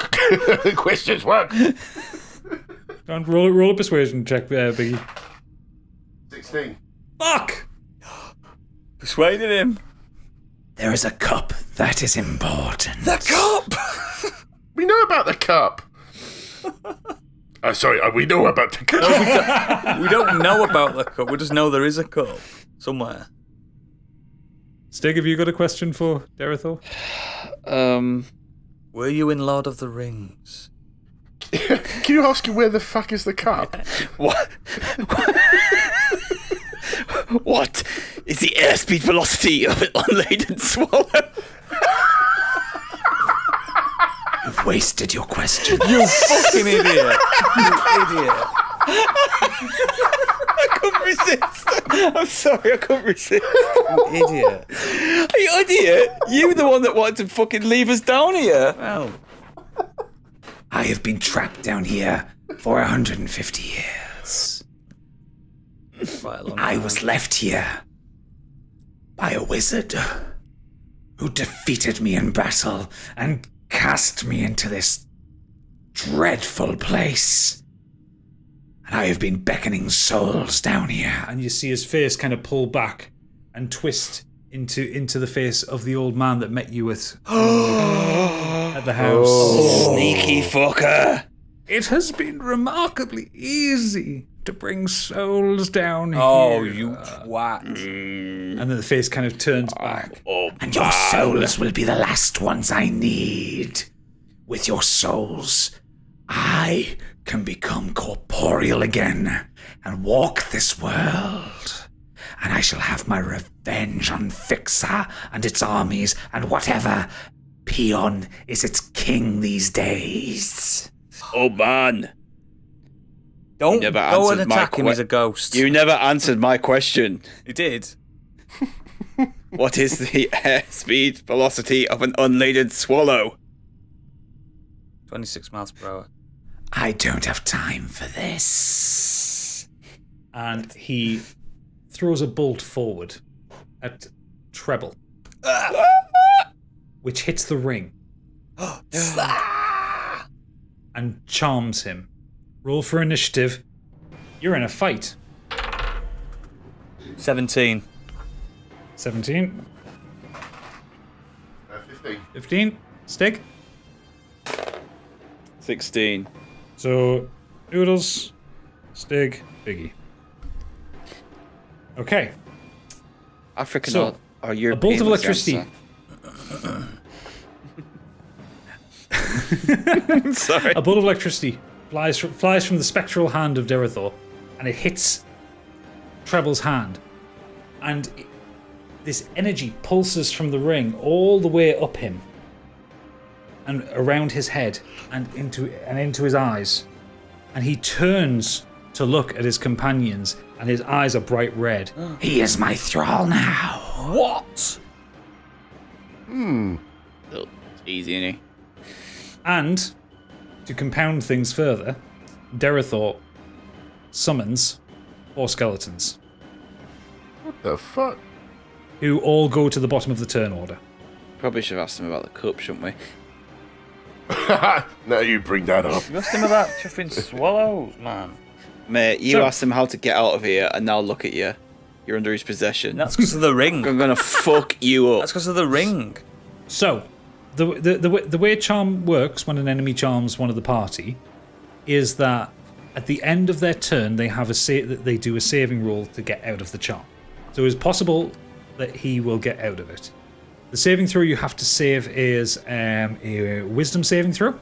questions work. And roll a persuasion check, Biggie. 16. Fuck! Persuaded him. There is a cup that is important. The cup! We know about the cup. Sorry, we know about the cup. We don't know about the cup. We just know there is a cup somewhere. Stig, have you got a question for Denethor? Were you in Lord of the Rings? Can you ask him where the fuck is the cup? What? What is the airspeed velocity of an unladen swallow? You've wasted your question. You fucking idiot! You idiot! I couldn't resist. I'm sorry, I couldn't resist. You idiot! You idiot! You were the one that wanted to fucking leave us down here. Well, I have been trapped down here for 150 years. quite a long I time. was left here by a wizard who defeated me in battle and cast me into this dreadful place. And I have been beckoning souls down here. And you see his face kind of pull back and twist into the face of the old man that met you at the house. Sneaky fucker. It has been remarkably easy to bring souls down here. Oh, you twat. And then the face kind of turns back. And your souls will be the last ones I need. With your souls, I can become corporeal again and walk this world. And I shall have my revenge on Fixer and its armies and whatever peon is its king these days. Oh, man. Don't never go and answered my attack him, he's a ghost. You never answered my question. You did. What is the airspeed velocity of an unladen swallow? 26 miles per hour. I don't have time for this. And he throws a bolt forward at Treble, which hits the ring and charms him. Roll for initiative. You're in a fight. 17. 17. 15. 15. Stig. 16. So, Oodles, Stig, Biggie. Okay. African So, or European. a bolt of was the electricity. answer. Sorry. A bolt of electricity flies from the spectral hand of Derethor, and it hits Treble's hand. And this energy pulses from the ring all the way up him and around his head and into his eyes. And he turns to look at his companions, and his eyes are bright red. He is my thrall now. What? Oh, easy, innit? And to compound things further, Derethor summons 4 skeletons, What the fuck? who all go to the bottom of the turn order. Probably should have asked him about the cup, shouldn't we? Now you bring that up. You asked him about chuffing swallows, man. Mate, you So- asked him how to get out of here, and now look at you. You're under his possession. That's because of the ring. I'm gonna fuck you up. That's because of the ring. So, the way charm works when an enemy charms one of the party is that at the end of their turn they have they do a saving roll to get out of the charm. So it's possible that he will get out of it. The saving throw you have to save is a wisdom saving throw.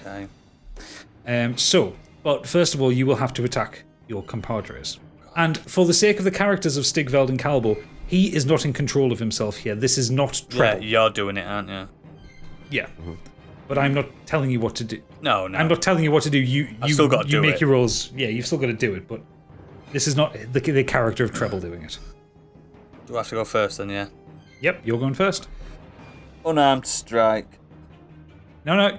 Okay. But first of all, you will have to attack your compadres. And for the sake of the characters of Stigveld and Calbo, he is not in control of himself here. This is not Yeah, Treble. you're doing it, aren't you? Yeah. But I'm not telling you what to do. No. I'm not telling you what to do. You still gotta you do make it. your rolls. Yeah, you've still got to do it. But this is not the character of Treble doing it. Do I have to go first then, yeah? Yep, you're going first. Unarmed strike. No.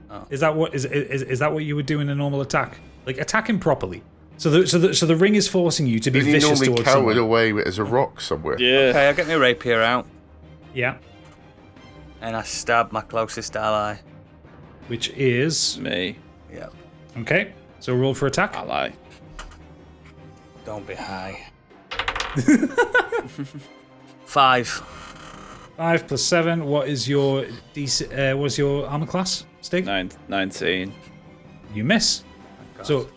Oh. Is that what is that what you would do in a normal attack? Like attack him properly. So the ring is forcing you to be Isn't he vicious normally towards counted someone. away as a rock somewhere? Yeah. Okay, I'll get my rapier out. Yeah, And I stab my closest ally. which is Me. Yeah. okay. So roll for attack. Ally. Don't be high. 5. 5 plus 7. What is your what's your armor class? Stig? 19. You miss. So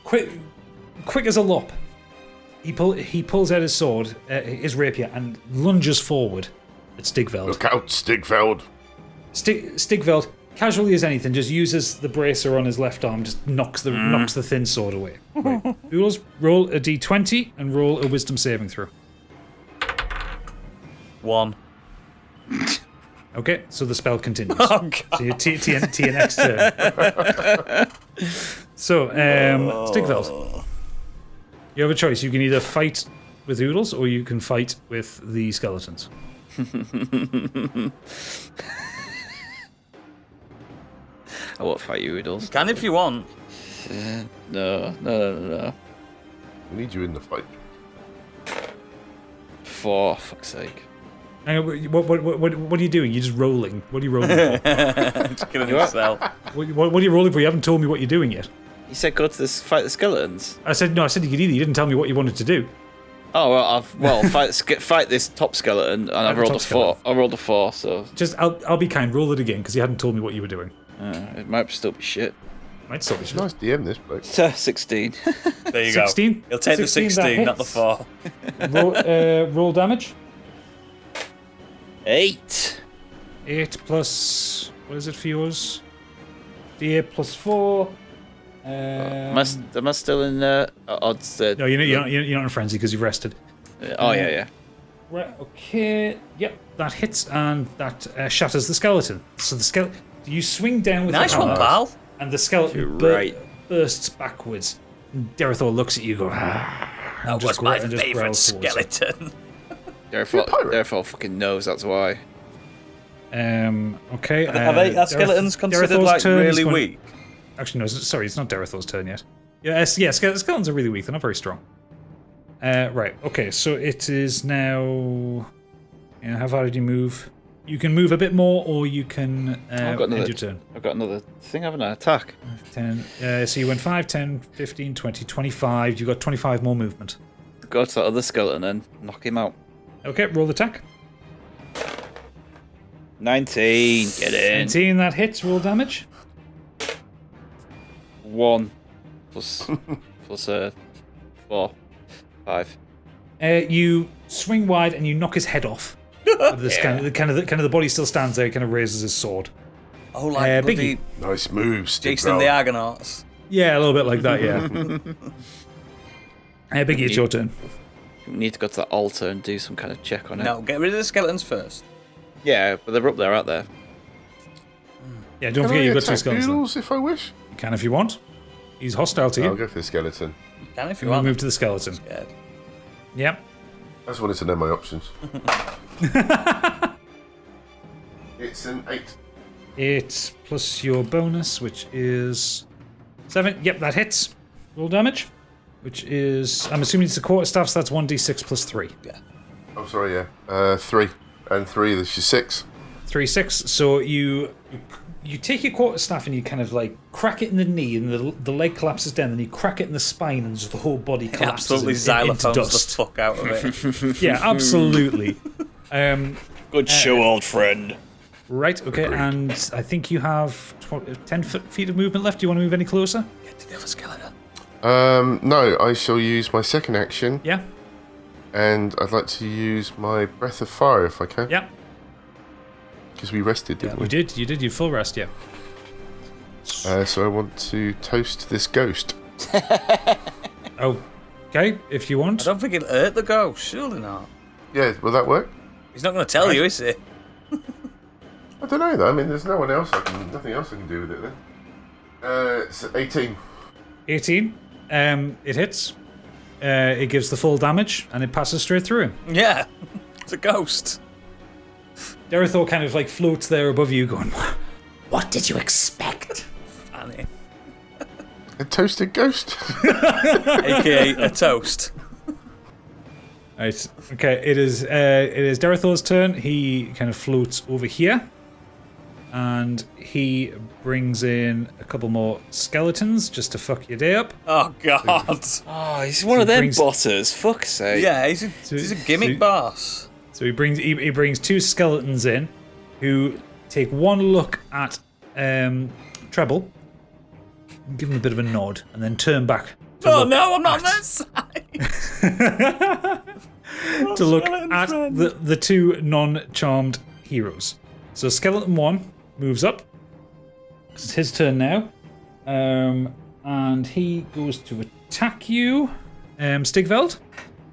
quick as a lop, he pulls out his sword, his rapier, and lunges forward at Stigveld. Look out, Stigveld. Stigveld, casually as anything, just uses the bracer on his left arm, just knocks the thin sword away. Right. Oodles, roll a d20 and roll a wisdom saving throw. 1. Okay, so the spell continues. Oh, God. So you're to your next turn. So, Stigveld, you have a choice. You can either fight with Oodles or you can fight with the skeletons. I won't fight you, Oodles. Can if you want. No. We need you in the fight. For fuck's sake. Hang on, what are you doing? You're just rolling. What are you rolling for? Just killing himself. What are you rolling for? You haven't told me what you're doing yet. You said go to this fight the skeletons. I said you could either. You didn't tell me what you wanted to do. Oh well, fight this top skeleton, and I rolled a 4. I rolled a 4, so Just, I'll be kind. Roll it again because you hadn't told me what you were doing. it might still be shit. Might still be shit. Nice DM this bloke. 16. There you 16? go. He'll take 16, the that 16, not the hits. 4. Roll damage. 8. 8 plus. What is it for yours? D8 plus 4. Am I still in odds? No, you're not in frenzy because you've rested. Yeah. Right. Okay. Yep. That hits and that shatters the skeleton. So the skeleton. You swing down with Nice the hammer, one, pal. and the skeleton bursts backwards. And Derethor looks at you, go. That was my favourite skeleton. Derethor fucking knows that's why. Okay. Are skeletons considered like really weak? Actually, no. Sorry, it's not Derethor's turn yet. Yeah. Skeletons are really weak. They're not very strong. Right. Okay. So it is now. How far did you move? You can move a bit more, or you can end your turn. I've got another thing, haven't I? Attack. 10. So you went 5, 10, 15, 20, 25. You've got 25 more movement. Go to that other skeleton and knock him out. Okay, roll the attack. 19. Get in. 19, that hits. Roll damage. 1 plus 4, 5. You swing wide and you knock his head off. The body still stands there. He kind of raises his sword. Oh, like Biggie. Nice move, Stig. Jason and the Argonauts. Yeah, a little bit like that. Yeah. Biggie, it's your turn. We need to go to that altar and do some kind of check on it. No, get rid of the skeletons first. Yeah, but they're up there, aren't they? Yeah, don't forget you've got 2 skeletons. Oodles if I wish. You can if you want. He's hostile to you. I'll go for the skeleton. You can if you We'll want. move to the skeleton. Scared. Yep. I just wanted to know my options. It's an 8. 8 plus your bonus, which is 7. Yep, that hits. Roll damage, which is, I'm assuming it's a quarterstaff, so that's 1d6 plus 3. Yeah. Oh, sorry, yeah. 3. And 3, this is 6. 3, 6. So you take your quarterstaff and you kind of like crack it in the knee, and the leg collapses down, and you crack it in the spine, and just the whole body collapses Absolutely into xylophones dust. the fuck out of it. Yeah, absolutely. Good show, old friend. Right, okay, Agreed. and I think you have 10 feet of movement left. Do you want to move any closer? Get to the other skeleton. No, I shall use my second action, Yeah? and I'd like to use my Breath of Fire if I can. Yeah. Because we rested, didn't we? You did, you full rest, yeah. So I want to toast this ghost. Okay, if you I want. don't think it'll hurt the ghost. Surely not. Yeah, will that work? He's not going to tell you, is he? I don't know though. I mean, there's nothing else I can do with it then. It's 18. 18. It hits. It gives the full damage, and it passes straight through him. Yeah. It's a ghost. Derethor kind of like floats there above you, going, What did you expect? Funny. A toasted ghost. AKA a toast. Right. Okay. It is Derethor's turn. He kind of floats over here, and he brings in a couple more skeletons just to fuck your day up. Oh, God. Oh, he's one of them brings- botters. Fuck's sake. Yeah, he's a gimmick boss. So he brings 2 skeletons in, who take one look at Treble, give him a bit of a nod, and then turn back. Oh, no, I'm not on that side. To look skeleton at friend. the 2 non-charmed heroes. So skeleton 1 moves up. It's his turn now, and he goes to attack you, Stigveld.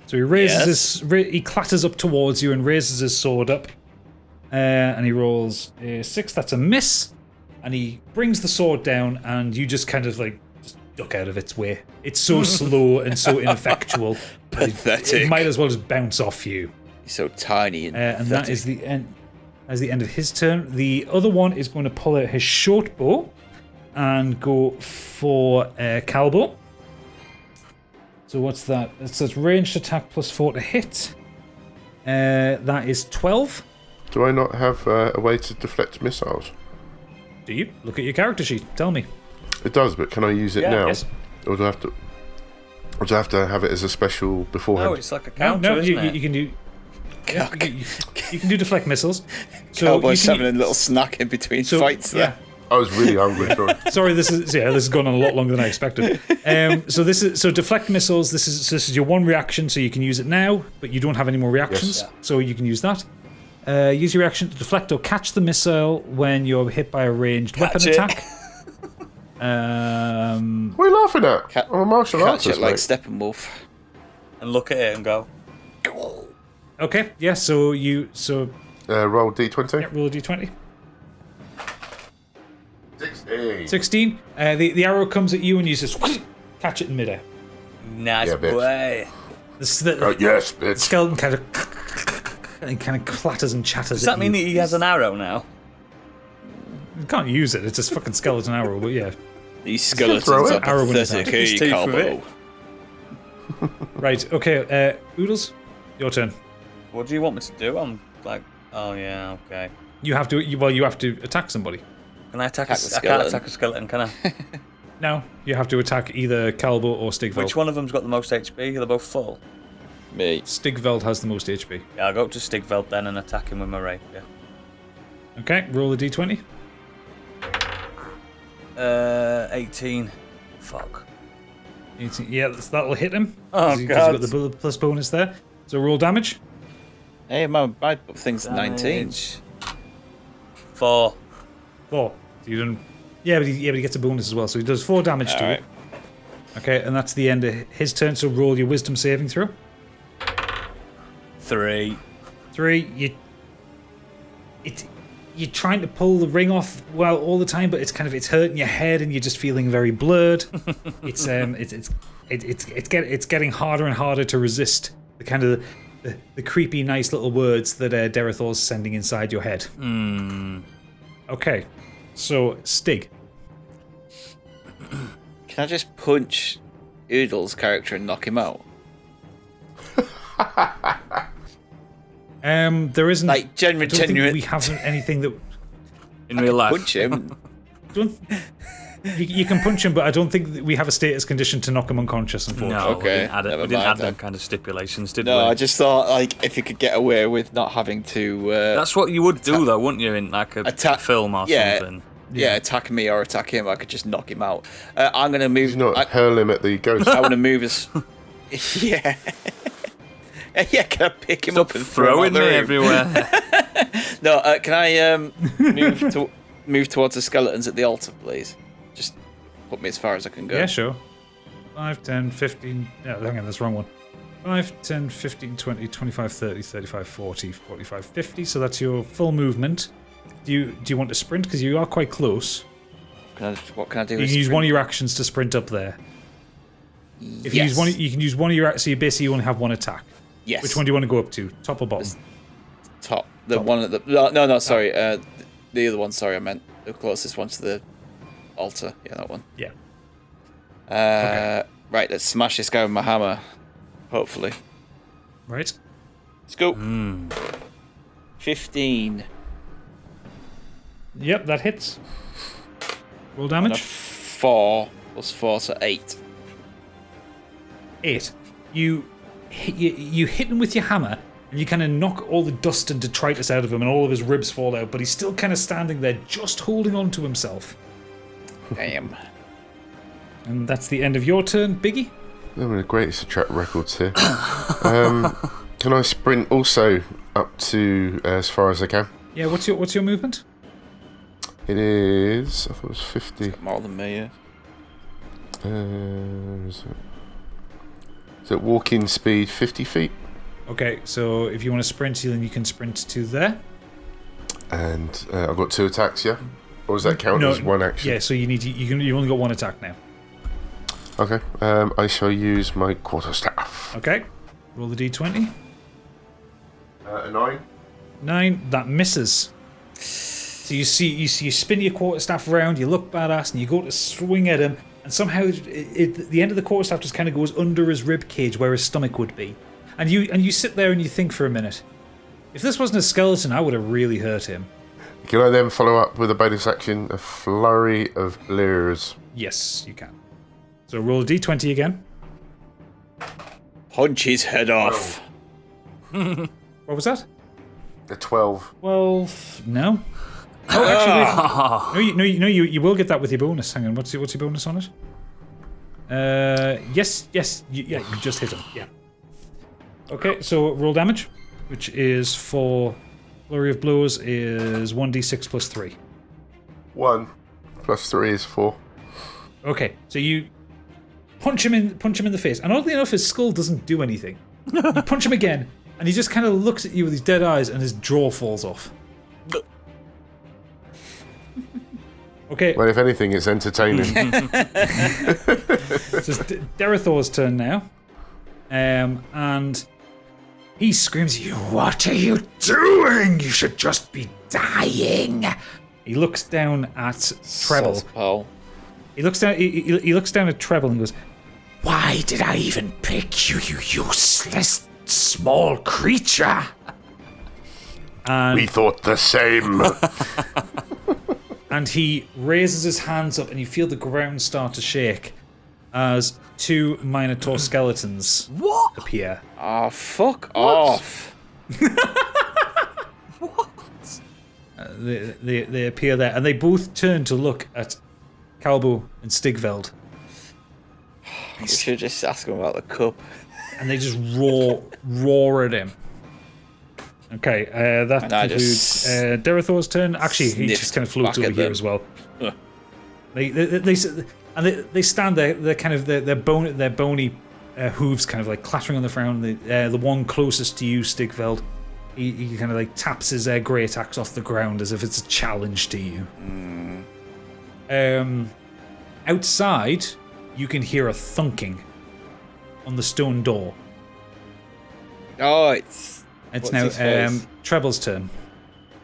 So he raises he clatters up towards you and raises his sword up, and he rolls a 6. That's a miss, and he brings the sword down, and you just kind of like just duck out of its way. It's so slow and so ineffectual. Pathetic. It might as well just bounce off you. He's so tiny and And that is the end. As the end of his turn. The other one is going to pull out his short bow and go for Calbo. So what's that? It says ranged attack plus 4 to hit. That is 12. Do I not have a way to deflect missiles? Do you? Look at your character sheet. Tell me. It does, but can I use it now? Yes. Or do I have to? Or do I have to have it as a special beforehand? No, it's like a counter, No, isn't it? you can do. Yeah, you can do deflect missiles. So Cowboy's you can- having a little snack in between so, fights there. I was really hungry. Sorry. Sorry, this has gone on a lot longer than I expected. So deflect missiles. This is your one reaction, so you can use it now, but you don't have any more reactions, Yes. so you can use that. Use your reaction to deflect or catch the missile when you're hit by a ranged weapon Catch it. attack. What are you laughing at? I'm a martial Catch artist, it like mate. Steppenwolf. And look at it and go. Okay, yeah. So Roll D20. yeah, roll a d20. 16. 16. The arrow comes at you and you just catch it in midair. Nice Yeah, bitch. boy. The Yes, bitch. skeleton kind of clatters and chatters. Does that mean that he has an arrow now? You can't use it. It's just fucking skeleton arrow. But yeah, These skeletons throw are it. Arrow in his pathetic, hand. eh, His teeth Calbo? with it. right. Okay, Oodles, your turn. What do you want me to do? I'm like, oh yeah, okay. You have to. You have to attack somebody. Can I attack Attack the I can't skeleton. attack a skeleton, can I? No, you have to attack either Calbo or Stigveld. Which one of them's got the most HP? They're both full. Me. Stigveld has the most HP. Yeah, I'll go up to Stigveld then and attack him with my rapier. Okay, roll a d20. 18. Fuck. 18. Yeah, that'll hit him. Oh, 'cause you've God. got the bullet plus bonus there. So roll damage. Hey, my thing's 19. Damage. 4. 4. So you done. Yeah, but he gets a bonus as well. So he does 4 damage to Alright. it. Okay, and that's the end of his turn. So roll your wisdom saving throw. 3. 3. You're trying to pull the ring off all the time, but it's hurting your head, and you're just feeling very blurred. It's getting harder and harder to resist the kind of the creepy, nice little words that Derethor's sending inside your head. Okay, so Stig. Can I just punch Oodles' character and knock him out? There isn't Like, I don't think genuine. we haven't anything that. In real life. Punch him. You can punch him, but I don't think that we have a status condition to knock him unconscious. Unfortunately. No, Okay, we didn't add, never we didn't mind add then. them kind of stipulations, did No, we? I just thought, like, if you could get away with not having to... That's what you would do, though, wouldn't you, in like a Attack- film or yeah. something? Yeah, attack me or attack him. I could just knock him out. I'm gonna move. Did you not hurl him at the ghost? I want to move as. Yeah. Yeah, can I pick him Stop up and throw him throwing out me the room? everywhere. No, can I move towards the skeletons at the altar, please? Just put me as far as I can go. Yeah, sure. 5, 10, 15. Yeah, hang on, that's the wrong one. 5, 10, 15, 20, 25, 30, 35, 40, 45, 50. So that's your full movement. Do you want to sprint? Because you are quite close. What can I do? You with can use sprint? one of your actions to sprint up there. If you Yes. use one, you can use one of your. So you basically only have one attack. Yes. Which one do you want to go up to? Top or bottom? Top. The Top. one at the. No, sorry. The other one. Sorry, I meant the closest one to the altar. Yeah, that one. Yeah. Right, let's smash this guy with my hammer. Hopefully. Right. Let's go. 15. Yep, that hits. Roll And a damage. 4 plus 4, so 8. 8. You hit him with your hammer, and you kind of knock all the dust and detritus out of him, and all of his ribs fall out. But he's still kind of standing there, just holding on to himself. Damn. And that's the end of your turn, Biggie. They're the greatest to track records here. Can I sprint also up to as far as I can? Yeah. What's your movement? It is. I thought it was 50. More than me, yeah. Is it walking speed 50 feet? Okay. So if you want to sprint, then you can sprint to there. And I've got 2 attacks, yeah? Or does that count as one action? Yeah. So you only got 1 attack now. Okay. I shall use my quarterstaff. Okay. Roll the d20. A 9. 9. That misses. So you spin your quarterstaff around, you look badass, and you go to swing at him, and somehow the end of the quarterstaff just kind of goes under his rib cage where his stomach would be, and you sit there and you think for a minute, if this wasn't a skeleton, I would have really hurt him. Can I then follow up with a bonus action, a flurry of blears? Yes, you can. So roll a d20 again. Punch his head off. What was that? A 12. 12. No. Oh, actually, wait. No, you will get that with your bonus. Hang on, what's your bonus on it? Yes, you just hit him. Yeah. Okay, so roll damage, which is for flurry of blows is 1d6 plus 3. 1 plus 3 is 4. Okay, so you punch him in the face, and oddly enough, his skull doesn't do anything. You punch him again, and he just kind of looks at you with his dead eyes, and his jaw falls off. Okay. Well, if anything, it's entertaining. So it's Derethor's turn now, and he screams at you. What are you doing? You should just be dying. He looks down at Treble. Pal. He looks down. He looks down at Treble and goes, Why did I even pick you, you useless small creature? and We thought the same. and he raises his hands up, and you feel the ground start to shake as two Minotaur skeletons appear. Oh, fuck off. They appear there, and they both turn to look at Calbo and Stigveld, We should just ask him about the cup. and they just roar at him. Okay, that And I concludes just Derethor's turn. Actually, he sniffed just kind of floats back over at here them. as well. They stand there. They're kind of their bony hooves kind of like clattering on the ground. The one closest to you, Stigveld, he kind of like taps his great axe off the ground as if it's a challenge to you. Outside, you can hear a thunking on the stone door. Oh, it's It's what's now his face? Treble's turn.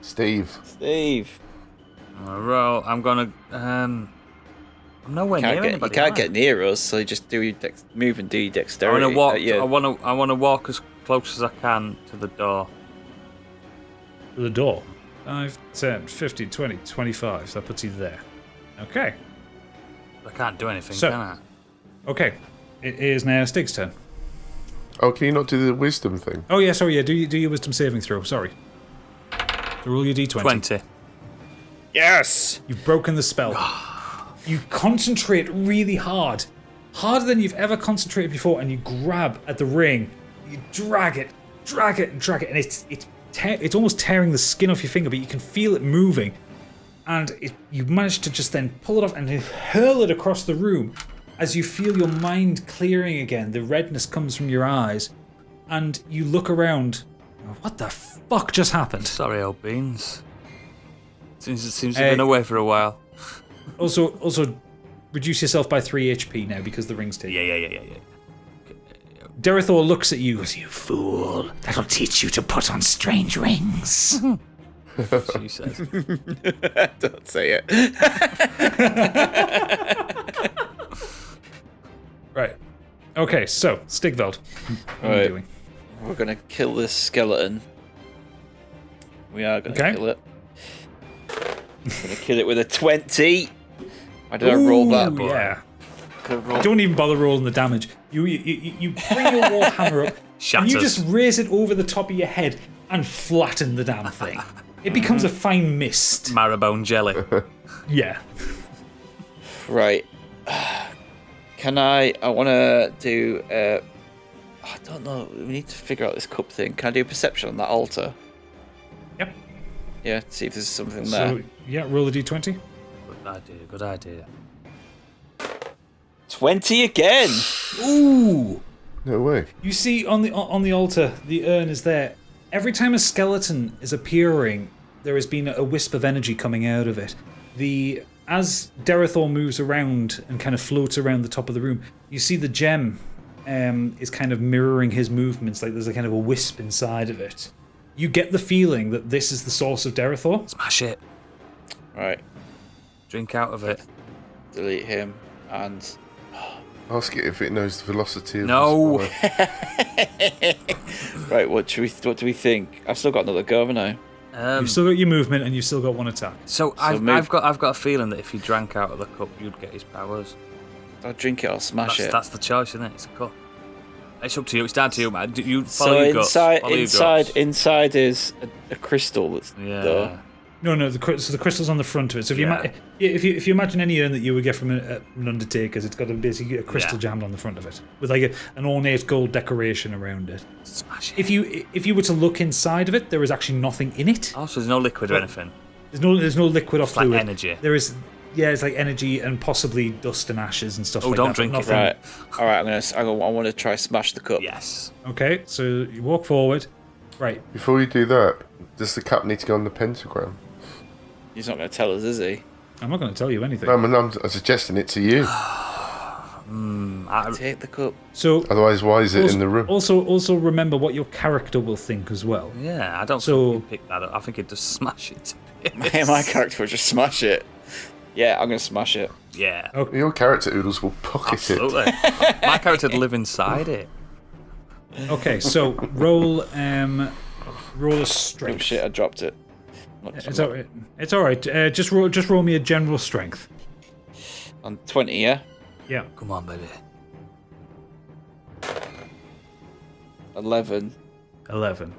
Steve. Steve. Roll. I'm gonna. I'm nowhere near You anybody. can't am I? get near us, so you just do your move and do your I dexterity. want to walk. Yeah. I want to walk as close as I can to the door. To the door. 5, 10, 15, 20, 25. So that puts you there. Okay. I can't do anything, So- can I? Okay. It is now Stig's turn. Oh, can you not do the wisdom thing? Oh yeah, sorry, yeah. Do your wisdom saving throw. Sorry. So roll your d20. 20. Yes! You've broken the spell. You concentrate really hard, harder than you've ever concentrated before, and you grab at the ring. You drag it, and it's almost tearing the skin off your finger, but you can feel it moving. And you manage to just then pull it off and hurl it across the room. As you feel your mind clearing again, the redness comes from your eyes, and you look around. What the fuck just happened? Sorry, old beans. Seems to have been away for a while. Also, reduce yourself by 3 HP now because the ring's taken. Yeah. Derethor looks at you. Goes, You fool. That'll teach you to put on strange rings. She says. Don't say it. Right. Okay, so Stigveld. What are you Right. doing? We're gonna kill this skeleton. We are gonna Okay. kill it. Gonna kill it with a 20. Why did I roll that? Ooh, yeah. Could've rolled- Don't even bother rolling the damage. You bring your warhammer up, and you Shatters. just raise it over the top of your head and flatten the damn thing. It becomes a fine mist. Marrowbone jelly. Yeah. Right. Can I want to do. I don't know. We need to figure out this cup thing. Can I do perception on that altar? Yep. Yeah, see if there's something So there. yeah, roll a d20. Good idea. 20 again! Ooh. No way. You see on the altar, the urn is there. Every time a skeleton is appearing, there has been a wisp of energy coming out of it. As Derethor moves around and kind of floats around the top of the room, you see the gem is kind of mirroring his movements, like there's a kind of a wisp inside of it. You get the feeling that this is the source of Derethor. Smash it. Right, Drink out of it. delete him and. Ask it if it knows the velocity of No. the spell. Right, what do we think? I've still got another go, haven't I? You've still got your movement and you've still got one attack. So I've got a feeling that if you drank out of the cup, you'd get his powers. I'll drink it, I'll smash it. That's the choice, isn't it? It's a cup. It's up to you. It's down to you, man. You follow So your guts. inside is a crystal that's Yeah. No, the crystal's on the front of it. So if you imagine any urn that you would get from an Undertaker's, it's got basically a crystal jammed on the front of it with like an ornate gold decoration around it. Smash it. If you were to look inside of it, there is actually nothing in it. Oh, so there's no liquid or anything. There's no liquid or It's fluid. like energy. There is, it's like energy and possibly dust and ashes and stuff like that. don't drink it. right. All right, I want to try smash the cup. Yes. Okay, so you walk forward. Right. Before you do that, does the cup need to go on the pentagram? He's not going to tell us, is he? I'm not going to tell you anything. No, I'm suggesting it to you. Take the cup. So Otherwise, why is it in the room? Also remember what your character will think as well. Yeah, I don't So- think he'd pick that up. I think he'd just smash it. My character would just smash it. Yeah, I'm going to smash it. Yeah. Your character, Oodles, will pocket Absolutely. it. My character would live inside it. Okay, so roll a Oh strength. shit, I dropped it. It's alright. It's alright. Just roll me a general strength. On 20, yeah? Yeah. Come on, baby. 11. 11.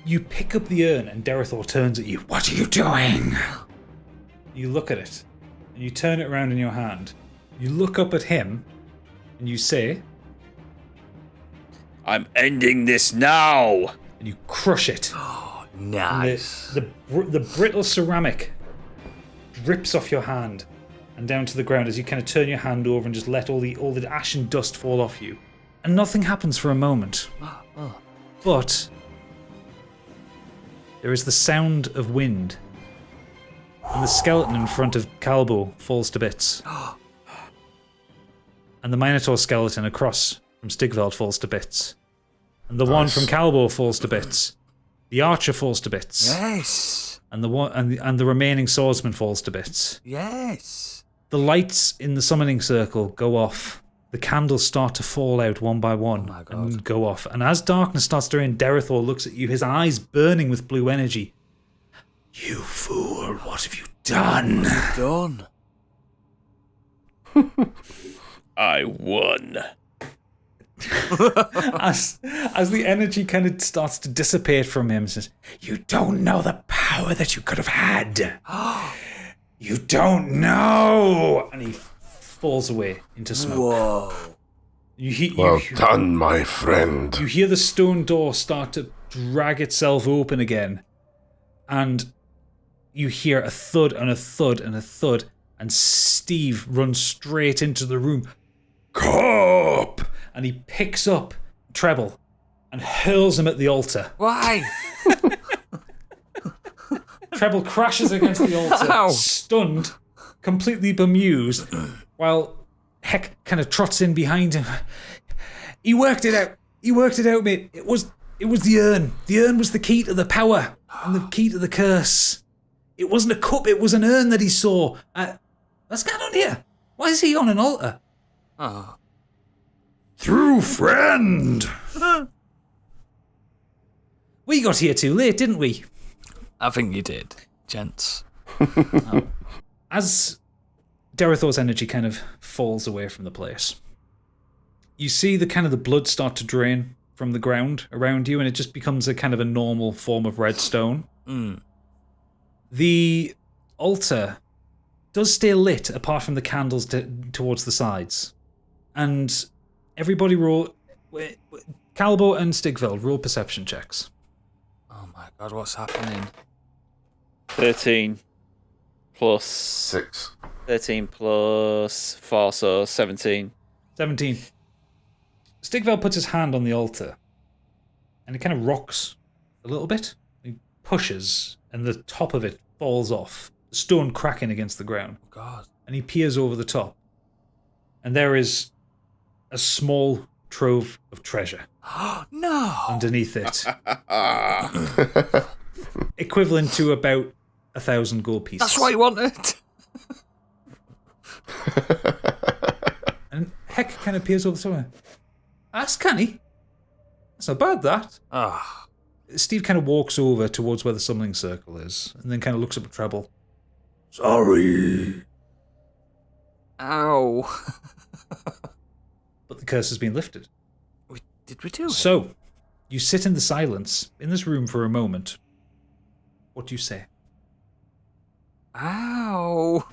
You pick up the urn and Derethor turns at you. What are you doing? You look at it and you turn it around in your hand. You look up at him and you say, I'm ending this now! and you crush it. And Nice. the brittle ceramic drips off your hand and down to the ground as you kind of turn your hand over and just let all the ash and dust fall off you. And nothing happens for a moment. But there is the sound of wind. And the skeleton in front of Calbo falls to bits. And the Minotaur skeleton across from Stigveld falls to bits. And the one from Calbo falls to bits. The archer falls to bits. Yes. And the remaining swordsman falls to bits. Yes. The lights in the summoning circle go off. The candles start to fall out one by one my God. and go off. And as darkness starts to rain, Derethor looks at you, his eyes burning with blue energy. You fool, what have you done? Done. I won. As the energy kind of starts to dissipate from him, says, you don't know the power that you could have had. You don't know. And he falls away into smoke. Whoa. Well done, my friend. You hear the stone door start to drag itself open again, and you hear a thud and a thud and a thud, and Steve runs straight into the room. Cup! And he picks up Treble and hurls him at the altar. Why? Treble crashes against the altar, Ow. stunned, completely bemused, while Heck kind of trots in behind him. He worked it out. He worked it out, mate. It was the urn. The urn was the key to the power and the key to the curse. It wasn't a cup. It was an urn that he saw. What's going on here? Why is he on an altar? Oh. Through friend. We got here too late, didn't we? I think you did, gents. As Derethor's energy kind of falls away from the place, you see the blood start to drain from the ground around you, and it just becomes a kind of a normal form of redstone. The altar does stay lit apart from the candles towards the sides. And everybody roll... Calbo and Stigveld, roll perception checks. Oh my god, what's happening? 13 plus 6. 13 plus 4, so 17. 17. Stigveld puts his hand on the altar, and it kind of rocks a little bit. He pushes, and the top of it falls off, the stone cracking against the ground. Oh god. And he peers over the top, and there is a small trove of treasure No! underneath it, equivalent to about 1,000 gold pieces. That's what you wanted! And Heck kind of peers over the top. That's canny. That's not bad, that. Ah. Steve kind of walks over towards where the summoning circle is, and then kind of looks up at Treble. Sorry. Ow. but the curse has been lifted. Did we do it? So, you sit in the silence in this room for a moment. What do you say? Ow!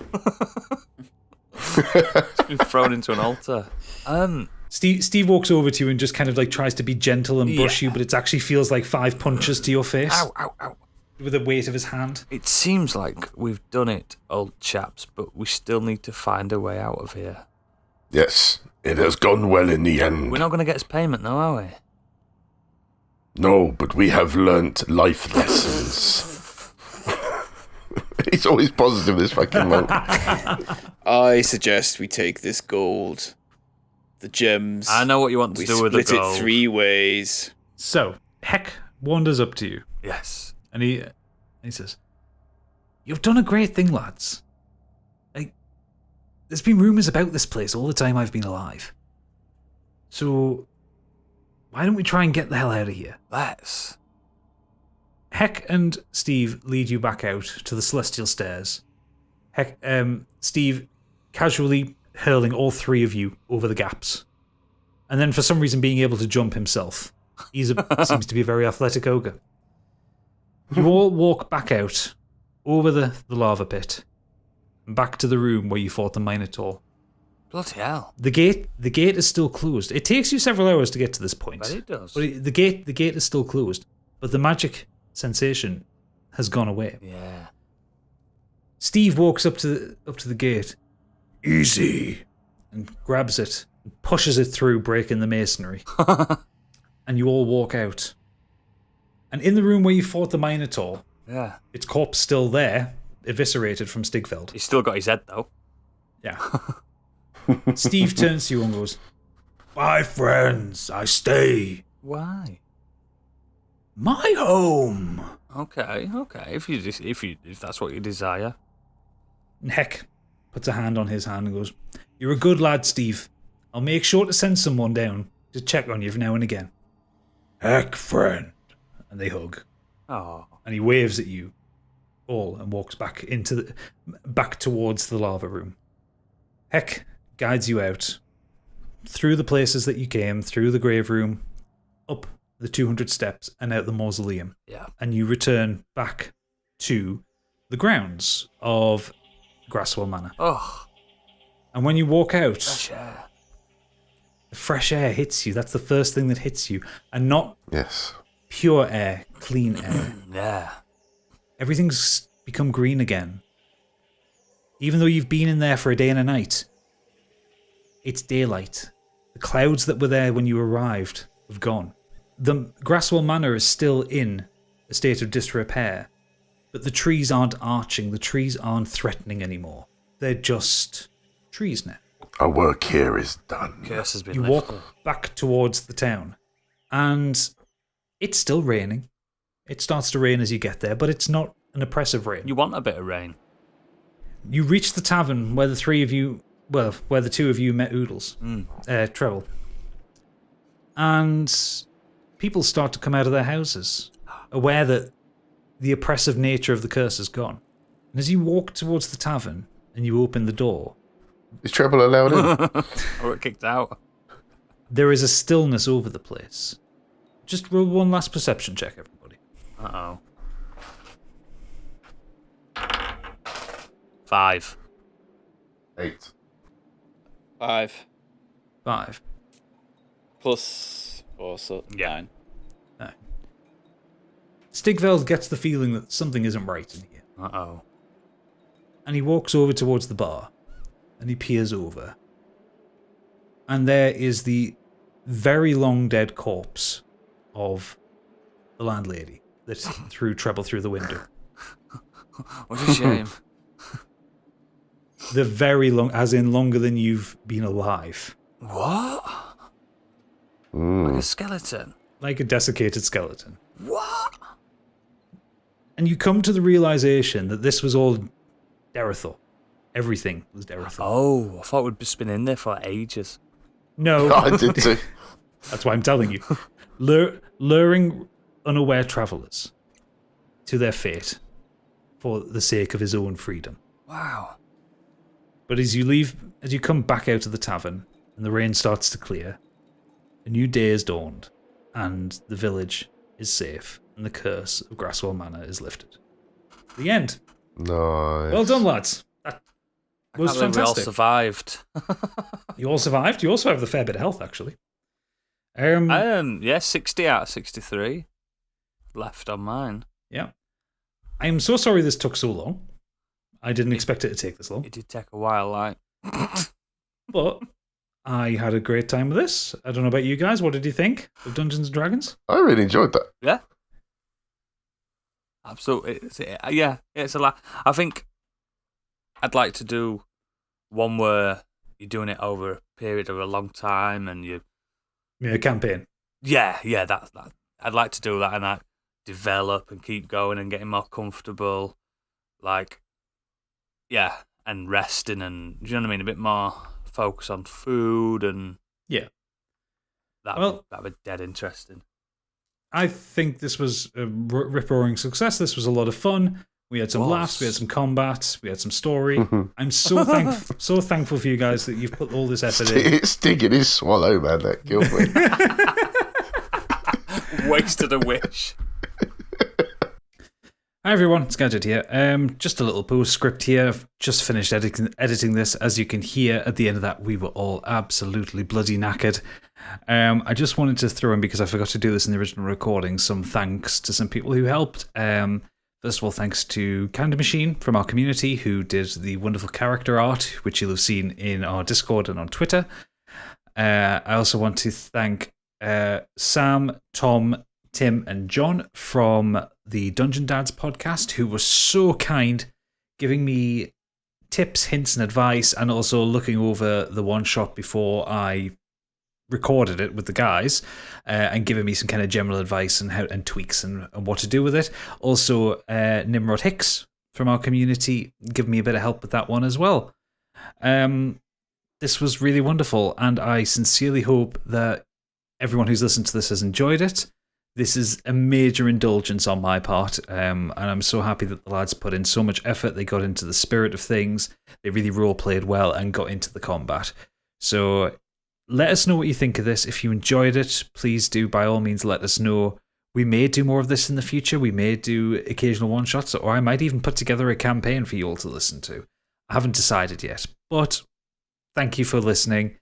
It's been thrown into an altar. Steve walks over to you and just kind of like tries to be gentle and brush you, but it actually feels like 5 punches to your face. Ow, ow, ow. With the weight of his hand. It seems like we've done it, old chaps, but we still need to find a way out of here. Yes, it has gone well in the end. We're not going to get his payment, though, are we? No, but we have learnt life lessons. He's always positive, this fucking monk. I suggest we take this gold, the gems. I know what you want to do with the gold. We split it 3 ways. So, Heck wanders up to you. Yes. And he says, "You've done a great thing, lads. There's been rumours about this place all the time I've been alive. So, why don't we try and get the hell out of here?" Let's. Heck and Steve lead you back out to the celestial stairs. Steve casually hurling all 3 of you over the gaps. And then for some reason being able to jump himself. He seems to be a very athletic ogre. You all walk back out, over the lava pit, and back to the room where you fought the Minotaur. Bloody hell. The gate is still closed. It takes you several hours to get to this point. But it does. But the gate is still closed. But the magic sensation has gone away. Yeah. Steve walks up to the gate. "Easy," and grabs it and pushes it through, breaking the masonry. And you all walk out. And in the room where you fought the Minotaur, its corpse still there, eviscerated from Stigveld. He's still got his head, though. Yeah. Steve turns to you and goes, "My friends, I stay. Why? My home." Okay. If that's what you desire. And Heck puts a hand on his hand and goes, "You're a good lad, Steve. I'll make sure to send someone down to check on you now and again." "Heck, friend." And they hug. Oh. And he waves at you all and walks back back towards the lava room. Heck guides you out through the places that you came, through the grave room, up the 200 steps and out the mausoleum. Yeah. And you return back to the grounds of Grasswell Manor. Oh. And when you walk out, Fresh air. the fresh air hits you. That's the first thing that hits you. And not pure air, clean air. Yeah. Everything's become green again. Even though you've been in there for a day and a night, it's daylight. The clouds that were there when you arrived have gone. The Grasswell Manor is still in a state of disrepair, but the trees aren't arching, the trees aren't threatening anymore. They're just trees now. Our work here is done. Curse has been You lifted. walk back towards the town, and it's still raining. It starts to rain as you get there, but it's not an oppressive rain. You want a bit of rain. You reach the tavern where the 2 of you met Oodles, Treble. And people start to come out of their houses, aware that the oppressive nature of the curse is gone. And as you walk towards the tavern and you open the door, Is Treble allowed in? Or it kicked out. there is a stillness over the place. Just roll one last perception check, everybody. Uh-oh. 5. 8. 5 5. plus 4, so 9. No. Stigveld gets the feeling that something isn't right in here. Uh-oh. And he walks over towards the bar. And he peers over. And there is the very long dead corpse of the landlady that threw Treble through the window. What a shame. The very long, as in longer than you've been alive. What? Like a skeleton? Like a desiccated skeleton. What? And you come to the realization that this was all Derethor. Everything was Derethor. Oh, I thought we'd just been in there for ages. No. I did too. That's why I'm telling you. Luring unaware travellers to their fate for the sake of his own freedom. Wow. But as you come back out of the tavern, and the rain starts to clear. A new day is dawned, and the village is safe, and the curse of Grasswell Manor is lifted. The end. Nice. Well done, lads. That was I can't believe we all fantastic. survived. You all survived. You also have the fair bit of health, actually. Yeah, 60 out of 63 left on mine. Yeah. I'm so sorry this took so long. I didn't expect it to take this long. It did take a while, like. But I had a great time with this. I don't know about you guys. What did you think of Dungeons & Dragons? I really enjoyed that. Yeah. Absolutely. It's a lot. I think I'd like to do one where you're doing it over a period of a long time and you... Yeah, campaign. Yeah, that's that. I'd like to do that and like develop and keep going and getting more comfortable. Like, yeah, and resting and, do you know what I mean? A bit more focus on food and... Yeah. That'd be dead interesting. I think this was a rip-roaring success. This was a lot of fun. We had some laughs, we had some combat, we had some story. I'm so thankful for you guys that you've put all this effort in. It's Stig in his swallow, man. That killed me. Wasted a wish. Hi everyone, it's Gadget here. Just a little postscript here. I've just finished editing this. As you can hear at the end of that, we were all absolutely bloody knackered. I just wanted to throw in, because I forgot to do this in the original recording, some thanks to some people who helped. First of all, thanks to Candy Machine from our community, who did the wonderful character art, which you'll have seen in our Discord and on Twitter. I also want to thank Sam, Tom, Tim, and John from the Dungeon Dads podcast, who were so kind, giving me tips, hints, and advice, and also looking over the one-shot before I recorded it with the guys, and giving me some kind of general advice and how and tweaks and what to do with it. Also, Nimrod Hicks from our community giving me a bit of help with that one as well. This was really wonderful, and I sincerely hope that everyone who's listened to this has enjoyed it. This is a major indulgence on my part, and I'm so happy that the lads put in so much effort. They got into the spirit of things. They really role-played well and got into the combat. So let us know what you think of this. If you enjoyed it, please do, by all means, let us know. We may do more of this in the future. We may do occasional one-shots, or I might even put together a campaign for you all to listen to. I haven't decided yet, but thank you for listening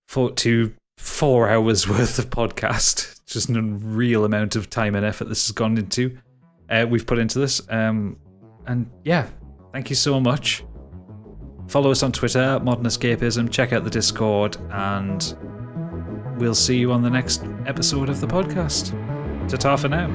to 4 hours worth of podcast. Just an unreal amount of time and effort this has gone into. We've put into this. And yeah, thank you so much. Follow us on Twitter, Modern Escapism. Check out the Discord, and we'll see you on the next episode of the podcast. Ta-ta for now.